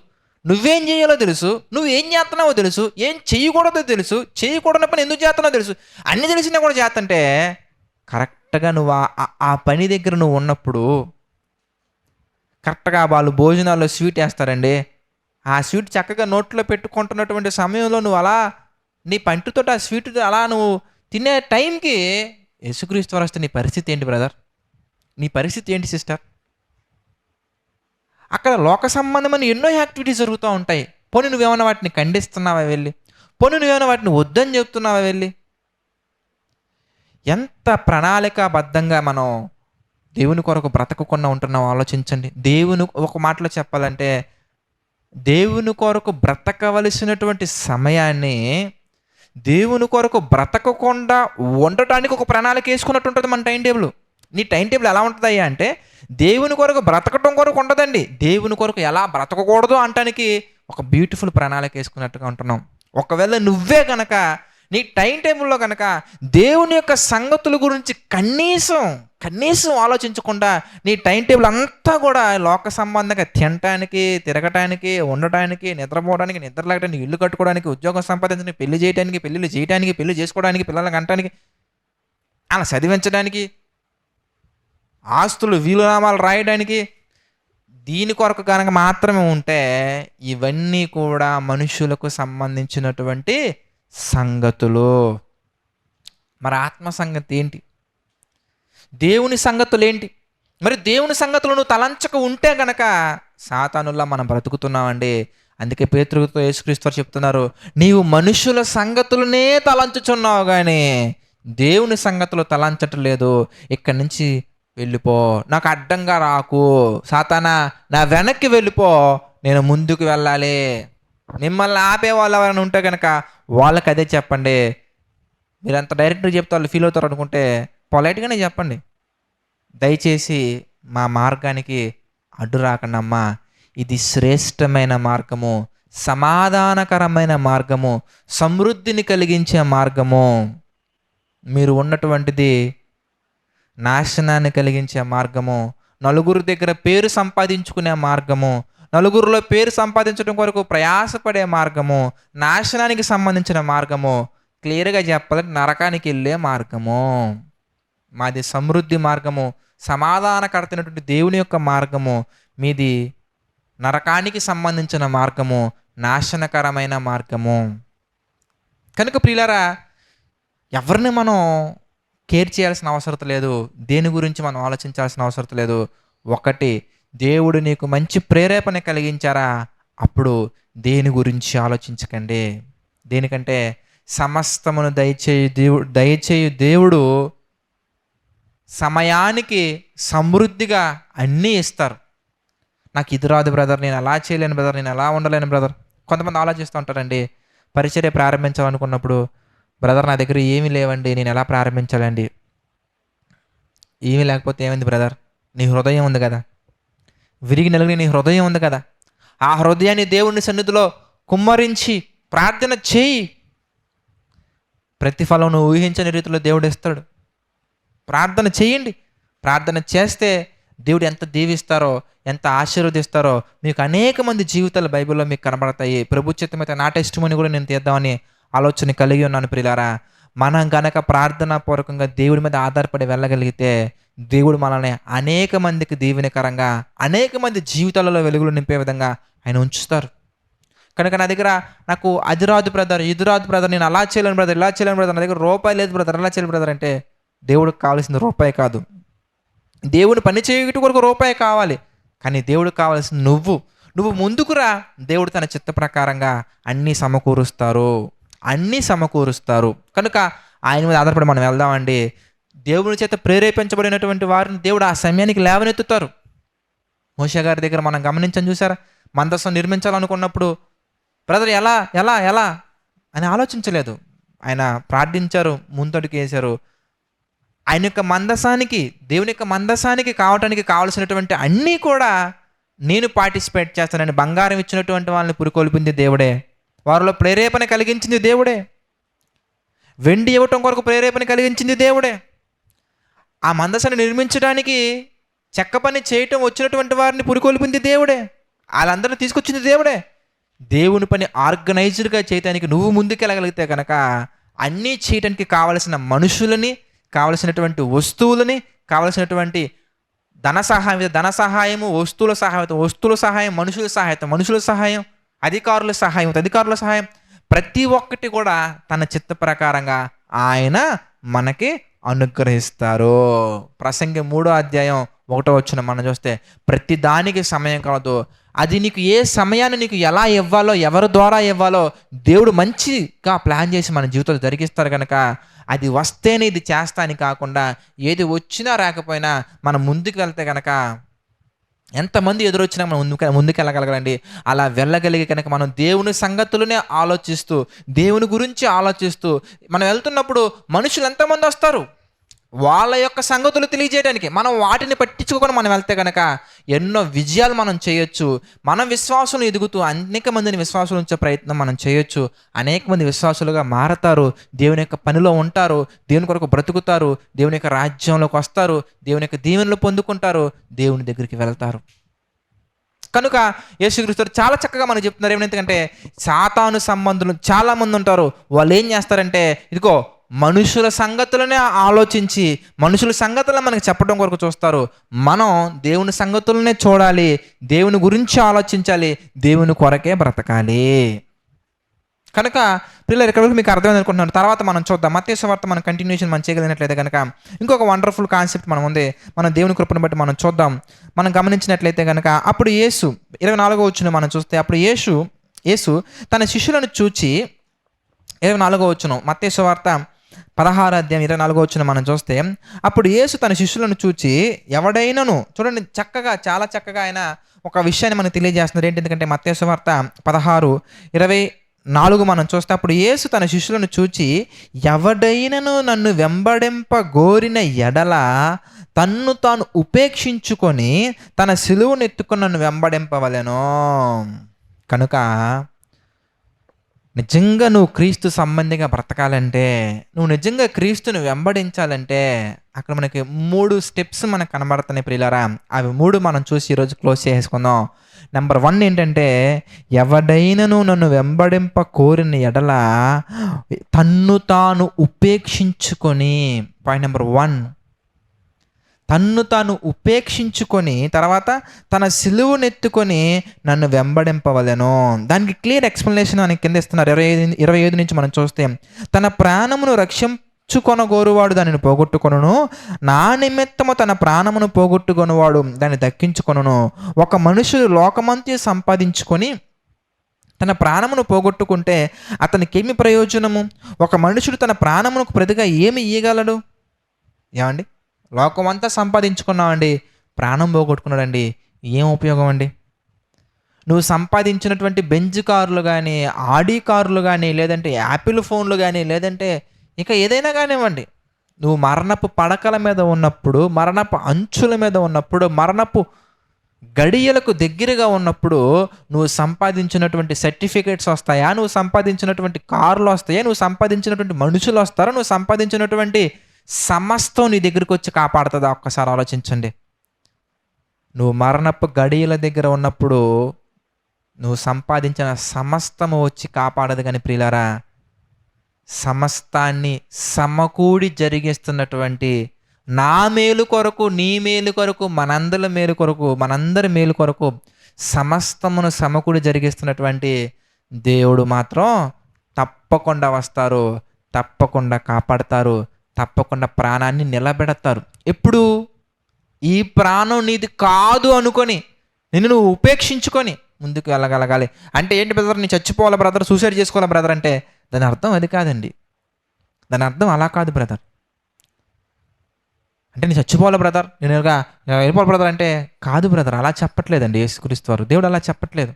నువ్వేం చేయాలో తెలుసు, నువ్వు ఏం చేస్తున్నావో తెలుసు, ఏం చేయకూడదో తెలుసు, చేయకూడని పని ఎందుకు చేస్తున్నావో తెలుసు. అన్నీ తెలిసినా కూడా చేస్తుంటే కరెక్ట్గా నువ్వు ఆ పని దగ్గర నువ్వు ఉన్నప్పుడు, కరెక్ట్గా వాళ్ళు భోజనాల్లో స్వీట్ వేస్తారండి, ఆ స్వీట్ చక్కగా నోట్లో పెట్టుకుంటున్నటువంటి సమయంలో నువ్వు అలా నీ పంటితో ఆ స్వీట్ అలా నువ్వు తినే టైంకి యేసుక్రీస్తు వారు వస్తే నీ పరిస్థితి ఏంటి బ్రదర్? నీ పరిస్థితి ఏంటి సిస్టర్? అక్కడ లోక సంబంధమైన ఎన్నో యాక్టివిటీస్ జరుగుతూ ఉంటాయి. పోనీ నువ్వేమైనా వాటిని ఖండిస్తున్నావా వెళ్ళి? పోనీ నువ్వేమైనా వాటిని వద్దని చెప్తున్నావా వెళ్ళి? ఎంత ప్రణాళికాబద్ధంగా మనం దేవుని కొరకు బ్రతకకుండా ఉంటున్నాం ఆలోచించండి. దేవుని ఒక మాటలో చెప్పాలంటే, దేవుని కొరకు బ్రతకవలసినటువంటి సమయాన్ని దేవుని కొరకు బ్రతకకుండా ఉండటానికి ఒక ప్రణాళిక వేసుకున్నట్టు ఉంటుంది మన టైం టేబుల్. నీ టైం టేబుల్ ఎలా ఉంటుందయ్యా అంటే, దేవుని కొరకు బ్రతకటం కొరకు ఉండదండి, దేవుని కొరకు ఎలా బ్రతకకూడదు అంటానికి ఒక బ్యూటిఫుల్ ప్రణాళిక వేసుకున్నట్టుగా ఉంటున్నాం. ఒకవేళ నువ్వే కనుక నీ టైం టేబుల్లో కనుక దేవుని యొక్క సంగతుల గురించి కనీసం ఆలోచించకుండా నీ టైం టేబుల్ అంతా కూడా లోక సంబంధంగా తినటానికి, తిరగటానికి, ఉండటానికి, నిద్రపోవడానికి, నిద్రలేగటానికి, ఇల్లు కట్టుకోవడానికి, ఉద్యోగం సంపాదించడానికి, పెళ్లి చేయడానికి, పెళ్ళిళ్ళు చేయడానికి, పెళ్లి చేసుకోవడానికి, పిల్లలకి అంటానికి, అలా చదివించడానికి, ఆస్తులు వీలునామాలు రాయడానికి, దీని కొరకు కనుక మాత్రమే ఉంటే ఇవన్నీ కూడా మనుషులకు సంబంధించినటువంటి సంగతులు. మరి ఆత్మ సంగతి ఏంటి? దేవుని సంగతులు ఏంటి? మరి దేవుని సంగతులు నువ్వు తలంచక ఉంటే గనక సాతానుల్లా మనం బ్రతుకుతున్నామండి. అందుకే పేతురుతో యేసుక్రీస్తు చెప్తున్నారు, నీవు మనుషుల సంగతులనే తలంచుచున్నావు కానీ దేవుని సంగతులు తలంచటం లేదు. ఇక్కడి నుంచి వెళ్ళిపో, నాకు అడ్డంగా రాకు, సాతానా నా వెనక్కి వెళ్ళిపో, నేను ముందుకు వెళ్ళాలి. మిమ్మల్ని ఆపే వాళ్ళు ఎవరైనా ఉంటే కనుక వాళ్ళకి అదే చెప్పండి. మీరు అంత డైరెక్ట్గా చెప్తే వాళ్ళు ఫీల్ అవుతారు అనుకుంటే పొలైట్గానే చెప్పండి, దయచేసి మా మార్గానికి అడ్డు రాకండి అమ్మా, ఇది శ్రేష్టమైన మార్గము, సమాధానకరమైన మార్గము, సమృద్ధిని కలిగించే మార్గము. మీరు ఉన్నటువంటిది నాశనాన్ని కలిగించే మార్గము, నలుగురు దగ్గర పేరు సంపాదించుకునే మార్గము, నలుగురిలో పేరు సంపాదించడం కొరకు ప్రయాసపడే మార్గము, నాశనానికి సంబంధించిన మార్గము, క్లియర్గా చెప్పాలంటే నరకానికి వెళ్ళే మార్గము. మాది సమృద్ధి మార్గము, సమాధానకర్తైనటువంటి దేవుని యొక్క మార్గము. మీది నరకానికి సంబంధించిన మార్గము, నాశనకరమైన మార్గము. కనుక ప్రియులారా, ఎవరిని మనం కేర్ చేయాల్సిన అవసరం లేదు, దేని గురించి మనం ఆలోచించాల్సిన అవసరం లేదు. ఒకటి, దేవుడు నీకు మంచి ప్రేరేపణ కలిగించారా, అప్పుడు దేని గురించి ఆలోచించకండి. దేనికంటే సమస్తమును దయచేయు దేవుడు సమయానికి సమృద్ధిగా అన్నీ ఇస్తారు. నాకు ఇది రాదు బ్రదర్, నేను అలా చేయలేను బ్రదర్, నేను అలా ఉండలేను బ్రదర్. కొంతమంది ఆలోచిస్తూ ఉంటారండి, పరిచర్య ప్రారంభించాలనుకున్నప్పుడు, బ్రదర్ నా దగ్గర ఏమీ లేవండి, నేను ఎలా ప్రారంభించాలండి? ఏమీ లేకపోతే ఏమైంది బ్రదర్? నీ హృదయం ఉంది కదా, విరిగి నలిగిన నీ హృదయం ఉంది కదా, ఆ హృదయాన్ని దేవుని సన్నిధిలో కుమ్మరించి ప్రార్థన చేయి. ప్రతిఫలం నువ్వు ఊహించని రీతిలో దేవుడు ఇస్తాడు. ప్రార్థన చేయండి. ప్రార్థన చేస్తే దేవుడు ఎంత దీవిస్తారో, ఎంత ఆశీర్వదిస్తారో మీకు అనేక మంది జీవితాలు బైబిల్లో మీకు కనబడతాయి. ప్రభు చిత్తమైతే నా టెస్టిమనీ కూడా నేను తీద్దామని ఆలోచన కలిగి ఉన్నాను ప్రియులారా. మనం గనక ప్రార్థనాపూర్వకంగా దేవుడి మీద ఆధారపడి వెళ్ళగలిగితే, దేవుడు మనల్ని అనేక మందికి దీవెనకరంగా, అనేక మంది జీవితాలలో వెలుగులు నింపే విధంగా ఆయన ఉంచుతారు. కనుక నా దగ్గర నాకు అది రాదు బ్రదర్, ఇది రాదు బ్రదర్, నేను అలా చేయలేను బ్రదర్, ఇలా చేయలేను బ్రదర్, నా దగ్గర రూపాయి లేదు బ్రదర్, అలా చేయలేను బ్రదర్ అంటే, దేవుడికి కావాల్సింది రూపాయి కాదు. దేవుని పని చేయుట కొరకు రూపాయి కావాలి. కానీ దేవుడికి కావాల్సింది నువ్వు. నువ్వు ముందుకు రా. దేవుడు తన చిత్త ప్రకారంగా అన్నీ సమకూరుస్తారు. అన్నీ సమకూరుస్తారు. కనుక ఆయన మీద ఆధారపడి మనం వెళ్దామండి. దేవుని చేత ప్రేరేపించబడినటువంటి వారిని దేవుడు ఆ సమయానికి లేవనెత్తుతారు. మోషే గారి దగ్గర మనం గమనించని చూసారా? మందసం నిర్మించాలనుకున్నప్పుడు బ్రదర్ ఎలా ఎలా ఎలా అని ఆలోచించలేదు. ఆయన ప్రార్థించారు, ముందడుగు వేశారు. ఆయన యొక్క మందసానికి, దేవుని యొక్క మందసానికి కావటానికి కావలసినటువంటి అన్నీ కూడా నేను పార్టిసిపేట్ చేస్తానని బంగారం ఇచ్చినటువంటి వాళ్ళని పురికొల్పింది దేవుడే. వారిలో ప్రేరేపణ కలిగించింది దేవుడే. వెండి ఇవ్వటం కొరకు ప్రేరేపణ కలిగించింది దేవుడే. ఆ మందసాన్ని నిర్మించడానికి చెక్క పని చేయటం వచ్చినటువంటి వారిని పురికొల్పింది దేవుడే. వాళ్ళందరినీ తీసుకొచ్చింది దేవుడే. దేవుని పని ఆర్గనైజ్డ్గా చేయటానికి నువ్వు ముందుకెళ్ళగలిగితే కనుక అన్నీ చేయటానికి కావలసిన మనుషులని, కావలసినటువంటి వస్తువులని, కావలసినటువంటి ధన సహాయము, వస్తువుల సహాయం, మనుషుల సహాయం, అధికారుల సహాయం, ప్రతి ఒక్కటి కూడా తన చిత్త ప్రకారంగా ఆయన మనకి అనుగ్రహిస్తారు. ప్రసంగి 3వ అధ్యాయం 1వ వచనం మనం చూస్తే, ప్రతి దానికి సమయం కలదు. అది నీకు ఏ సమయాన్ని నీకు ఎలా ఇవ్వాలో, ఎవరి ద్వారా ఇవ్వాలో దేవుడు మంచిగా ప్లాన్ చేసి మన జీవితంలో జరిగిస్తారు. కనుక అది వస్తేనే ఇది చేస్తా అని కాకుండా, ఏది వచ్చినా రాకపోయినా మనం ముందుకు వెళ్తే కనుక, ఎంతమంది ఎదురొచ్చినా మనం ముందుకు వెళ్ళగలగండి. అలా వెళ్ళగలిగి కనుక మనం దేవుని సంగతులనే ఆలోచిస్తూ, దేవుని గురించి ఆలోచిస్తూ మనం వెళ్తున్నప్పుడు మనుషులు ఎంతమంది వస్తారు వాళ్ళ యొక్క సంగతులు తెలియజేయడానికి. మనం వాటిని పట్టించుకోకుండా మనం వెళ్తే కనుక ఎన్నో విజయాలు మనం చేయొచ్చు. మన విశ్వాసం ఎదుగుతూ అనేక మందిని విశ్వాసం ఉంచే ప్రయత్నం మనం చేయొచ్చు. అనేక మంది విశ్వాసులుగా మారతారు, దేవుని యొక్క పనిలో ఉంటారు, దేవుని కొరకు బ్రతుకుతారు, దేవుని యొక్క రాజ్యంలోకి వస్తారు, దేవుని యొక్క దీవెనలు పొందుకుంటారు, దేవుని దగ్గరికి వెళ్తారు. కనుక యేసుక్రీస్తు చాలా చక్కగా మనకు చెప్తున్నారు. ఏమంటే సాతాను సంబంధులు చాలామంది ఉంటారు. వాళ్ళు ఏం చేస్తారంటే, ఇదిగో మనుషుల సంగతులనే ఆలోచించి మనుషుల సంగతులను మనకి చెప్పడం కొరకు చూస్తారు. మనం దేవుని సంగతులనే చూడాలి, దేవుని గురించి ఆలోచించాలి, దేవుని కొరకే బ్రతకాలి. కనుక పిల్లలు ఇక్కడ మీకు అర్థమైంది అనుకుంటున్నాను. తర్వాత మనం చూద్దాం. మత్తయి సువార్త మనం కంటిన్యూషన్ మనం చేయగలిగినట్లయితే కనుక ఇంకొక వండర్ఫుల్ కాన్సెప్ట్ మనం ఉంది. మనం దేవుని కృపను బట్టి మనం చూద్దాం. మనం గమనించినట్లయితే కనుక అప్పుడు యేసు 24వ వచనం మనం చూస్తే, అప్పుడు యేసు తన శిష్యులను చూచి, 24వ వచనం మత్తయి సువార్త 16వ అధ్యాయం 24వ వచనం మనం చూస్తే, అప్పుడు యేసు తన శిష్యులను చూచి ఎవడైనను, చూడండి చక్కగా, చాలా చక్కగా ఆయన ఒక విషయాన్ని మనకు తెలియజేస్తున్నారు. ఏంటి? ఎందుకంటే మత్తయి సువార్త 16:24 మనం చూస్తే, అప్పుడు యేసు తన శిష్యులను చూచి ఎవడైనను నన్ను వెంబడింప గోరిన ఎడల తన్ను తాను ఉపేక్షించుకొని తన సిలువను ఎత్తుకొని నన్ను వెంబడింపవలెను. కనుక నిజంగా నువ్వు క్రీస్తు సంబంధిగా బ్రతకాలంటే, నువ్వు నిజంగా క్రీస్తుని వెంబడించాలంటే అక్కడ మనకి 3 స్టెప్స్ మనకు కనబడుతున్నాయి ప్రియులారా. అవి 3 మనం చూసి ఈరోజు క్లోజ్ చేసుకుందాం. నెంబర్ 1 ఏంటంటే, ఎవడైనను నన్ను వెంబడింప కోరిన ఎడల తన్ను తాను ఉపేక్షించుకొని, పాయింట్ నెంబర్ 1, తన్ను తాను ఉపేక్షించుకొని తర్వాత తన సిలువనెత్తుకొని నన్ను వెంబడింపవలెను. దానికి క్లియర్ ఎక్స్ప్లెనేషన్ మనకి కింద ఇస్తున్నారు. 25 నుంచి మనం చూస్తే, తన ప్రాణమును రక్షించుకొనగోరువాడు దానిని పోగొట్టుకొనును, నా నిమిత్తము తన ప్రాణమును పోగొట్టుకొనువాడు దాన్ని దక్కించుకొనును. ఒక మనుషుడు లోకమంతా సంపాదించుకొని తన ప్రాణమును పోగొట్టుకుంటే అతనికి ఏమి ప్రయోజనము? ఒక మనుషుడు తన ప్రాణమునకు ప్రతిగా ఏమి ఇయ్యగలడు? ఏమండి, లోకమంతా సంపాదించుకున్నావండి, ప్రాణం పోగొట్టుకున్నాడండి, ఏం ఉపయోగం అండి? నువ్వు సంపాదించినటువంటి బెంజ్ కార్లు కానీ, ఆడీ కార్లు కానీ, లేదంటే యాపిల్ ఫోన్లు కానీ, లేదంటే ఇంకా ఏదైనా కానివ్వండి, నువ్వు మరణపు పడకల మీద ఉన్నప్పుడు, మరణపు అంచుల మీద ఉన్నప్పుడు, మరణపు గడియలకు దగ్గరగా ఉన్నప్పుడు నువ్వు సంపాదించినటువంటి సర్టిఫికేట్స్ వస్తాయా? నువ్వు సంపాదించినటువంటి కార్లు వస్తాయా? నువ్వు సంపాదించినటువంటి మనుషులు వస్తారా? నువ్వు సంపాదించినటువంటి సమస్తం నీ దగ్గరికి వచ్చి కాపాడుతుందా? ఒక్కసారి ఆలోచించండి. నువ్వు మరణపు గడియల దగ్గర ఉన్నప్పుడు నువ్వు సంపాదించిన సమస్తము వచ్చి కాపాడదు. కానీ ప్రియులారా, సమస్తాన్ని సమకూడి జరిగిస్తున్నటువంటి నా మేలు కొరకు, నీ మేలు కొరకు, మనందరి మేలు కొరకు, మనందరి మేలు కొరకు సమస్తమును సమకూడి జరిగిస్తున్నటువంటి దేవుడు మాత్రం తప్పకుండా వస్తారు, తప్పకుండా కాపాడతారు, తప్పకుండా ప్రాణాన్ని నిలబెడతారు. ఎప్పుడు? ఈ ప్రాణం నీది కాదు అనుకొని, నిన్ను నువ్వు ఉపేక్షించుకొని ముందుకు వెళ్ళగలగాలి. అంటే ఏంటి బ్రదర్, నేను చచ్చిపోవాలి బ్రదర్, సూసైడ్ చేసుకోవాలి బ్రదర్ అంటే దాని అర్థం అది కాదండి. దాని అర్థం అలా కాదు బ్రదర్. అంటే నేను చచ్చిపోవాలి బ్రదర్, నేను వెళ్ళిపోవాలి బ్రదర్ అంటే కాదు బ్రదర్, అలా చెప్పట్లేదండి యేసుక్రీస్తు వారు. దేవుడు అలా చెప్పట్లేదు.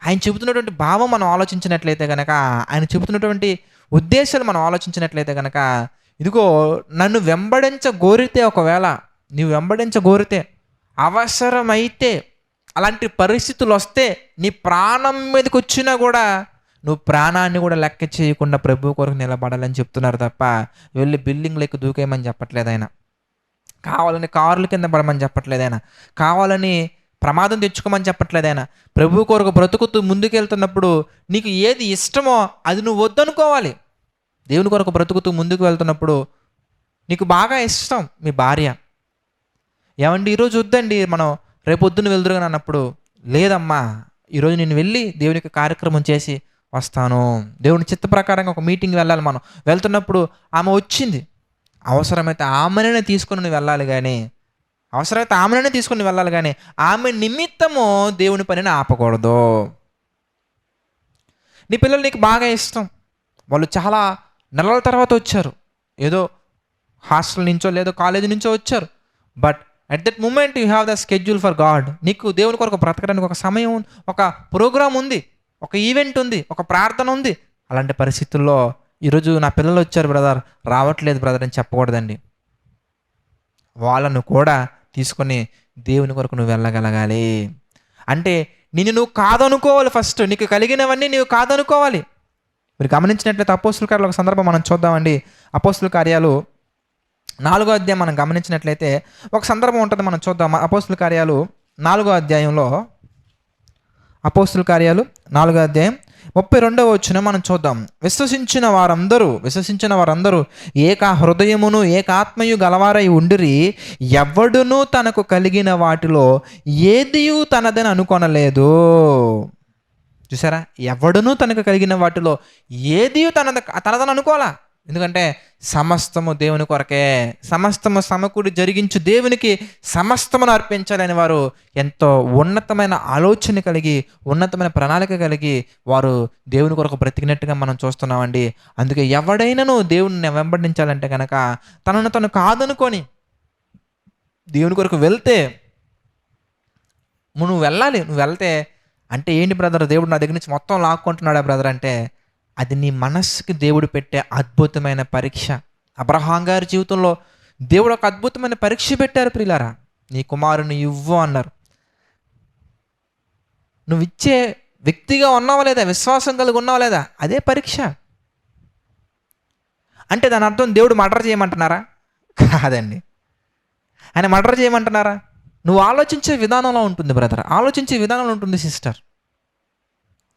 ఆయన చెబుతున్నటువంటి భావం మనం ఆలోచించినట్లయితే కనుక, ఆయన చెబుతున్నటువంటి ఉద్దేశాలు మనం ఆలోచించినట్లయితే కనుక, ఇదిగో నన్ను వెంబడించగోరితే, ఒకవేళ నీవు వెంబడించగోరితే, అవసరమైతే అలాంటి పరిస్థితులు వస్తే నీ ప్రాణం మీదకి వచ్చినా కూడా నువ్వు ప్రాణాన్ని కూడా లెక్క చేయకుండా ప్రభు కొరకు నిలబడాలని చెప్తున్నారు తప్ప వెళ్ళి బిల్డింగ్లకి దూకేయమని చెప్పట్లేదు ఆయన. కావాలని కార్ల కింద పడమని చెప్పట్లేదు ఆయన. కావాలని ప్రమాదం తెచ్చుకోమని చెప్పట్లేదు ఆయన. ప్రభు కొరకు బ్రతుకుతూ ముందుకెళ్తున్నప్పుడు నీకు ఏది ఇష్టమో అది నువ్వు వద్దనుకోవాలి. దేవుని కొరకు బ్రతుకుతూ ముందుకు వెళ్తున్నప్పుడు నీకు బాగా ఇష్టం మీ భార్య, ఏమండి ఈరోజు వద్దండి మనం రేపొద్దున వెళ్దురుగా అన్నప్పుడు, లేదమ్మా ఈరోజు నేను వెళ్ళి దేవునికి కార్యక్రమం చేసి వస్తాను, దేవుని చిత్త ప్రకారంగా ఒక మీటింగ్ వెళ్ళాలి. మనం వెళ్తున్నప్పుడు ఆమె వచ్చింది, అవసరమైతే ఆమెనే తీసుకొని నువ్వు వెళ్ళాలి కానీ, అవసరమైతే ఆమెనే తీసుకొని వెళ్ళాలి కానీ ఆమె నిమిత్తము దేవుని పనిని ఆపకూడదు. నీ పిల్లలు నీకు బాగా ఇష్టం, వాళ్ళు చాలా నెలల తర్వాత వచ్చారు, ఏదో హాస్టల్ నుంచో లేదో కాలేజీ నుంచో వచ్చారు, but at that moment you have the schedule for God. నీకు దేవుని కొరకు బ్రతకడానికి ఒక సమయం, ఒక ప్రోగ్రామ్ ఉంది, ఒక ఈవెంట్ ఉంది, ఒక ప్రార్థన ఉంది. అలాంటి పరిస్థితుల్లో ఈరోజు నా పిల్లలు వచ్చారు బ్రదర్, రావట్లేదు బ్రదర్ అని చెప్పకూడదండి. వాళ్ళను కూడా తీసుకొని దేవుని కొరకు నువ్వు వెళ్ళగలగాలి. అంటే నిన్ను నువ్వు కాదనుకోవాలి. ఫస్ట్ నీకు కలిగినవన్నీ నీవు కాదనుకోవాలి. మీరు గమనించినట్లయితే అపోస్తుల కార్యాలు ఒక సందర్భం మనం చూద్దామండి. అపోస్తుల కార్యాలు 4వ అధ్యాయం మనం గమనించినట్లయితే ఒక సందర్భం ఉంటుంది, మనం చూద్దాం. అపోస్తుల కార్యాలు 4వ అధ్యాయంలో, అపోస్తుల కార్యాలు 4వ అధ్యాయం 32వ వచనం మనం చూద్దాం. విశ్వసించిన వారందరూ ఏక హృదయమును ఏకాత్మయు గలవారై ఉండిరి, ఎవడునూ తనకు కలిగిన వాటిలో ఏదియు తనదని అనుకొనలేదు. చూసారా, ఎవడునూ తనకు కలిగిన వాటిలో ఏదియు తనదని అనుకోవాలా. ఎందుకంటే సమస్తము దేవుని కొరకే, సమస్తము సమకూడి జరిగించు దేవునికి సమస్తమును అర్పించాలని వారు ఎంతో ఉన్నతమైన ఆలోచన కలిగి, ఉన్నతమైన ప్రణాళిక కలిగి వారు దేవుని కొరకు బ్రతికినట్టుగా మనం చూస్తున్నామండి. అందుకే ఎవడైనాను దేవుని వెంబడించాలంటే కనుక తనను తను కాదనుకొని దేవుని కొరకు వెళ్తే, నువ్వు వెళ్ళాలి. నువ్వు వెళ్తే అంటే ఏంటి బ్రదర్, దేవుడు నా దగ్గర నుంచి మొత్తం లాక్కుంటున్నాడా బ్రదర్ అంటే, అది నీ మనస్సుకి దేవుడు పెట్టే అద్భుతమైన పరీక్ష. అబ్రహాం గారి జీవితంలో దేవుడు ఒక అద్భుతమైన పరీక్ష పెట్టారు. ప్రియులారా, నీ కుమారుని ఇవ్వు అన్నారు. నువ్వు ఇచ్చే వ్యక్తిగా ఉన్నావా లేదా, విశ్వాసం కలిగి ఉన్నావా లేదా, అదే పరీక్ష. అంటే దాని అర్థం దేవుడు మర్డర్ చేయమంటున్నారా? కాదండి. ఆయన మర్డర్ చేయమంటున్నారా? నువ్వు ఆలోచించే విధానంలో ఉంటుంది బ్రదర్, ఆలోచించే విధానంలో ఉంటుంది సిస్టర్.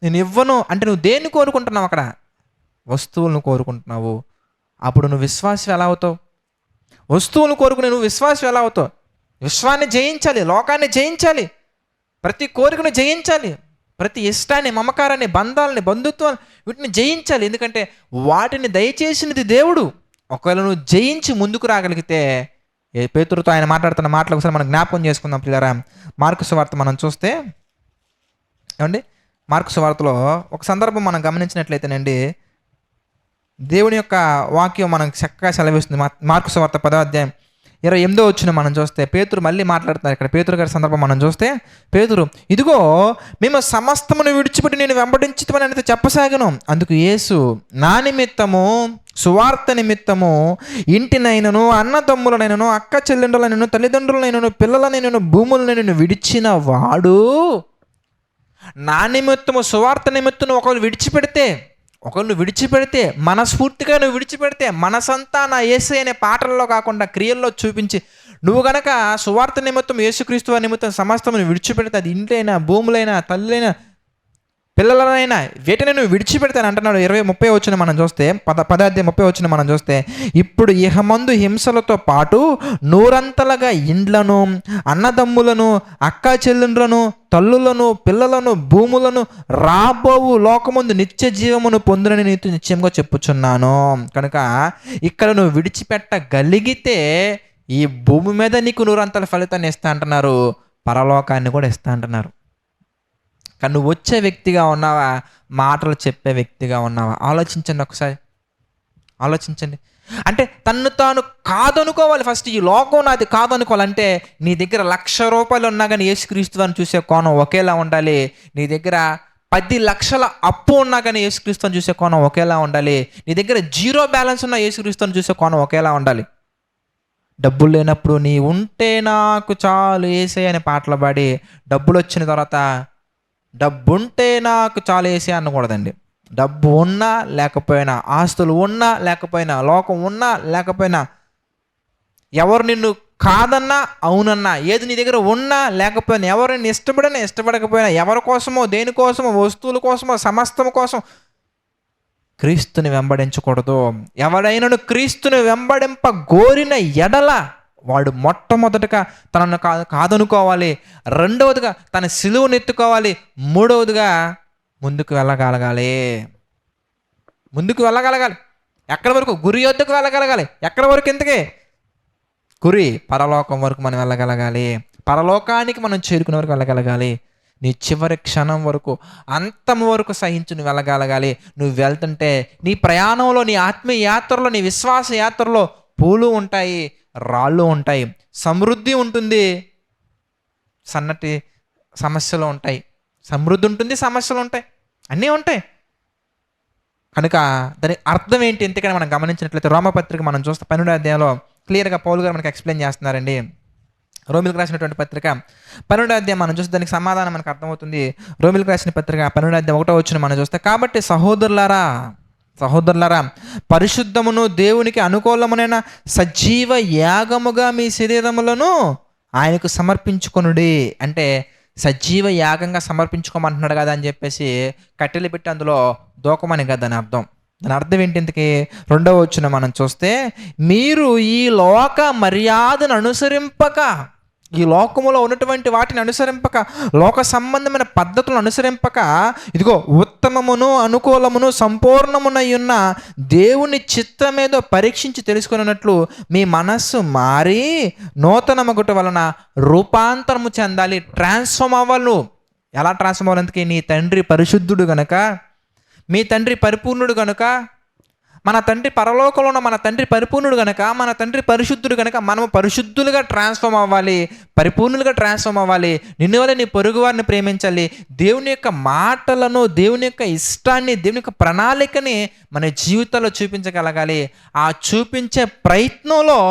నేను ఇవ్వను అంటే నువ్వు దేన్ని కోరుకుంటున్నావు? అక్కడ వస్తువులను కోరుకుంటున్నావు. అప్పుడు నువ్వు విశ్వాసం ఎలా అవుతావు? వస్తువులను కోరుకునే నువ్వు విశ్వాసం ఎలా అవుతావు? విశ్వాన్ని జయించాలి, లోకాన్ని జయించాలి, ప్రతి కోరికను జయించాలి, ప్రతి ఇష్టాన్ని, మమకారాన్ని, బంధాలని, బంధుత్వాన్ని, వీటిని జయించాలి. ఎందుకంటే వాటిని దయచేసినది దేవుడు. ఒకవేళ నువ్వు జయించి ముందుకు రాగలిగితే, పేతురుతో ఆయన మాట్లాడుతున్న మాటలు ఒకసారి మనం జ్ఞాపకం చేసుకుందాం ప్రియులారా. మార్కు సువార్త మనం చూస్తే, ఏమండి, మార్కు సువార్తలో ఒక సందర్భం మనం గమనించినట్లయితేనండి, దేవుని యొక్క వాక్యం మనకు చక్కగా సెలవిస్తుంది. మార్కు సువార్త 10వ అధ్యాయం 28వ వచనం మనం చూస్తే పేతురు మళ్ళీ మాట్లాడుతున్నారు. ఇక్కడ పేతురు గారి సందర్భం మనం చూస్తే, పేతురు, ఇదిగో మేము సమస్తమును విడిచిపెట్టి నేను వెంబడించుతామని అయితే చెప్పసాగను. అందుకు యేసు, నా నిమిత్తము, సువార్త నిమిత్తము ఇంటినైనను, అన్నదమ్ములనైనను, అక్క చెల్లెండులనైనను, తల్లిదండ్రులనైనను, పిల్లలనైనను, భూములనైనను విడిచిన వాడు, నా నిమిత్తము, సువార్త నిమిత్తము ఒకళ్ళు విడిచిపెడితే, మనస్ఫూర్తిగా నువ్వు విడిచిపెడితే, మనసంతా నా యేసు అనే పాటల్లో కాకుండా క్రియల్లో చూపించి, నువ్వు గనక సువార్త నిమిత్తం, యేసుక్రీస్తు నిమిత్తం సమస్తమును విడిచిపెడితే, అది ఇంట్లైనా, భూములైనా, తల్లులైనా, పిల్లలనైనా వీటిని నువ్వు విడిచిపెడతాను అంటున్నాడు. 20-30 వచ్చిన మనం చూస్తే 10-30 వచ్చిన మనం చూస్తే, ఇప్పుడు ఇహమందు హింసలతో పాటు నూరంతలుగా ఇండ్లను, అన్నదమ్ములను, అక్కా చెల్లెండ్లను, తల్లులను, పిల్లలను, భూములను రాబోవు లోకమందు నిత్య జీవమును పొందునని నీతో నిశ్చయంగా చెప్పుచున్నాను. కనుక ఇక్కడ నువ్వు విడిచిపెట్టగలిగితే ఈ భూమి మీద నీకు నూరంతల ఫలితాన్ని ఇస్తా అంటున్నారు, పరలోకాన్ని కూడా ఇస్తా అంటున్నారు. కానీ నువ్వు వచ్చే వ్యక్తిగా ఉన్నావా, మాటలు చెప్పే వ్యక్తిగా ఉన్నావా? ఆలోచించండి, ఒకసారి ఆలోచించండి. అంటే తన్ను తాను కాదనుకోవాలి. ఫస్ట్ ఈ లోకం నాది కాదనుకోవాలంటే నీ దగ్గర 1,00,000 రూపాయలు ఉన్నా కానీ యేసుక్రీస్తు వారిని చూసే కోణం ఒకేలా ఉండాలి. నీ దగ్గర 10 లక్షల అప్పు ఉన్నా కానీ యేసుక్రీస్తుని చూసే కోణం ఒకేలా ఉండాలి. నీ దగ్గర 0 బ్యాలెన్స్ ఉన్న యేసుక్రీస్తుని చూసే కోణం ఒకేలా ఉండాలి. డబ్బులు లేనప్పుడు నీ ఉంటే నాకు చాలు యేసయ్య అనే పాటలు పాడి, డబ్బులు వచ్చిన తర్వాత డబ్బుంటే నాకు చాలు యేసయ్య అనకూడదండి. డబ్బు ఉన్నా లేకపోయినా, ఆస్తులు ఉన్నా లేకపోయినా, లోకం ఉన్నా లేకపోయినా, ఎవరు నిన్ను కాదన్నా అవునన్నా, ఏది నీ దగ్గర ఉన్నా లేకపోయినా, ఎవరు నిన్ను ఇష్టపడినా ఇష్టపడకపోయినా, ఎవరి కోసమో దేనికోసమో, వస్తువుల కోసమో, సమస్తం కోసం క్రీస్తుని వెంబడించకూడదు. ఎవడైనాను క్రీస్తుని వెంబడింప గోరిన ఎడల వాడు మొట్టమొదటగా తనను కాదనుకోవాలి, రెండవదిగా తన సిలువను ఎత్తుకోవాలి, మూడవదిగా ముందుకు వెళ్ళగలగాలి. ఎక్కడి వరకు? గురి యొద్దకు వెళ్ళగలగాలి. ఎక్కడి వరకు? ఇంతకీ గురి పరలోకం వరకు మనం వెళ్ళగలగాలి. పరలోకానికి మనం చేరుకునే వరకు వెళ్ళగలగాలి. నీ చివరి క్షణం వరకు, అంతం వరకు సహించి నువ్వు వెళ్ళగలగాలి. నువ్వు వెళ్తుంటే నీ ప్రయాణంలో, నీ ఆత్మీయ యాత్రలో, నీ విశ్వాస యాత్రలో పూలు ఉంటాయి, రాళ్ళు ఉంటాయి, సమృద్ధి ఉంటుంది, సన్నటి సమస్యలు ఉంటాయి. సమృద్ధి ఉంటుంది, సమస్యలు ఉంటాయి, అన్నీ ఉంటాయి. కనుక దాని అర్థం ఏంటి? ఎందుకని మనం గమనించినట్లయితే రోమపత్రిక మనం చూస్తే 12వ అధ్యాయంలో క్లియర్గా పౌలు గారు మనకి ఎక్స్ప్లెయిన్ చేస్తున్నారండి. రోమిలకు రాసినటువంటి పత్రిక 12వ అధ్యాయం మనం చూస్తే దానికి సమాధానం మనకు అర్థమవుతుంది. రోమిలకు రాసిన పత్రిక 12వ అధ్యాయం 1వ వచనం మనం చూస్తే, కాబట్టి సహోదరులారా పరిశుద్ధమును దేవునికి అనుకూలమునైన సజీవ యాగముగా మీ శరీరములను ఆయనకు సమర్పించుకొనుడి. అంటే సజీవ యాగంగా సమర్పించుకోమంటున్నాడు కదా అని చెప్పేసి కట్టెలు పెట్టి అందులో దూకమని కదా దాని అర్థం. దాని అర్థం ఏంటి? ఇంతకీ 2వ వచనం మనం చూస్తే, మీరు ఈ లోక మర్యాదను అనుసరింపక, ఈ లోకములో ఉన్నటువంటి వాటిని అనుసరింపక, లోక సంబంధమైన పద్ధతులను అనుసరింపక, ఇదిగో ఉత్తమమును అనుకూలమును సంపూర్ణమునై ఉన్న దేవుని చిత్తమేదో పరీక్షించి తెలుసుకున్నట్లు మీ మనస్సు మారి నూతనమగుట వలన రూపాంతరము చెందాలి, ట్రాన్స్ఫార్మ్ అవ్వాలి. ఎలా ట్రాన్స్ఫార్మ్ అవ్వాలందుకే? నీ తండ్రి పరిశుద్ధుడు గనక, మీ తండ్రి పరిపూర్ణుడు గనుక, మన తండ్రి పరలోకంలో ఉన్న మన తండ్రి పరిపూర్ణుడు గనక, మన తండ్రి పరిశుద్ధుడు గనక, మనము పరిశుద్ధులుగా ట్రాన్స్ఫార్మ్ అవ్వాలి, పరిపూర్ణులుగా ట్రాన్స్ఫార్మ్ అవ్వాలి. నిన్ను వల్ల నీ పొరుగు వారిని ప్రేమించాలి. దేవుని యొక్క మాటలను, దేవుని యొక్క ఇష్టాన్ని, దేవుని యొక్క ప్రణాళికని మన జీవితంలో చూపించగలగాలి. ఆ చూపించే ప్రయత్నంలో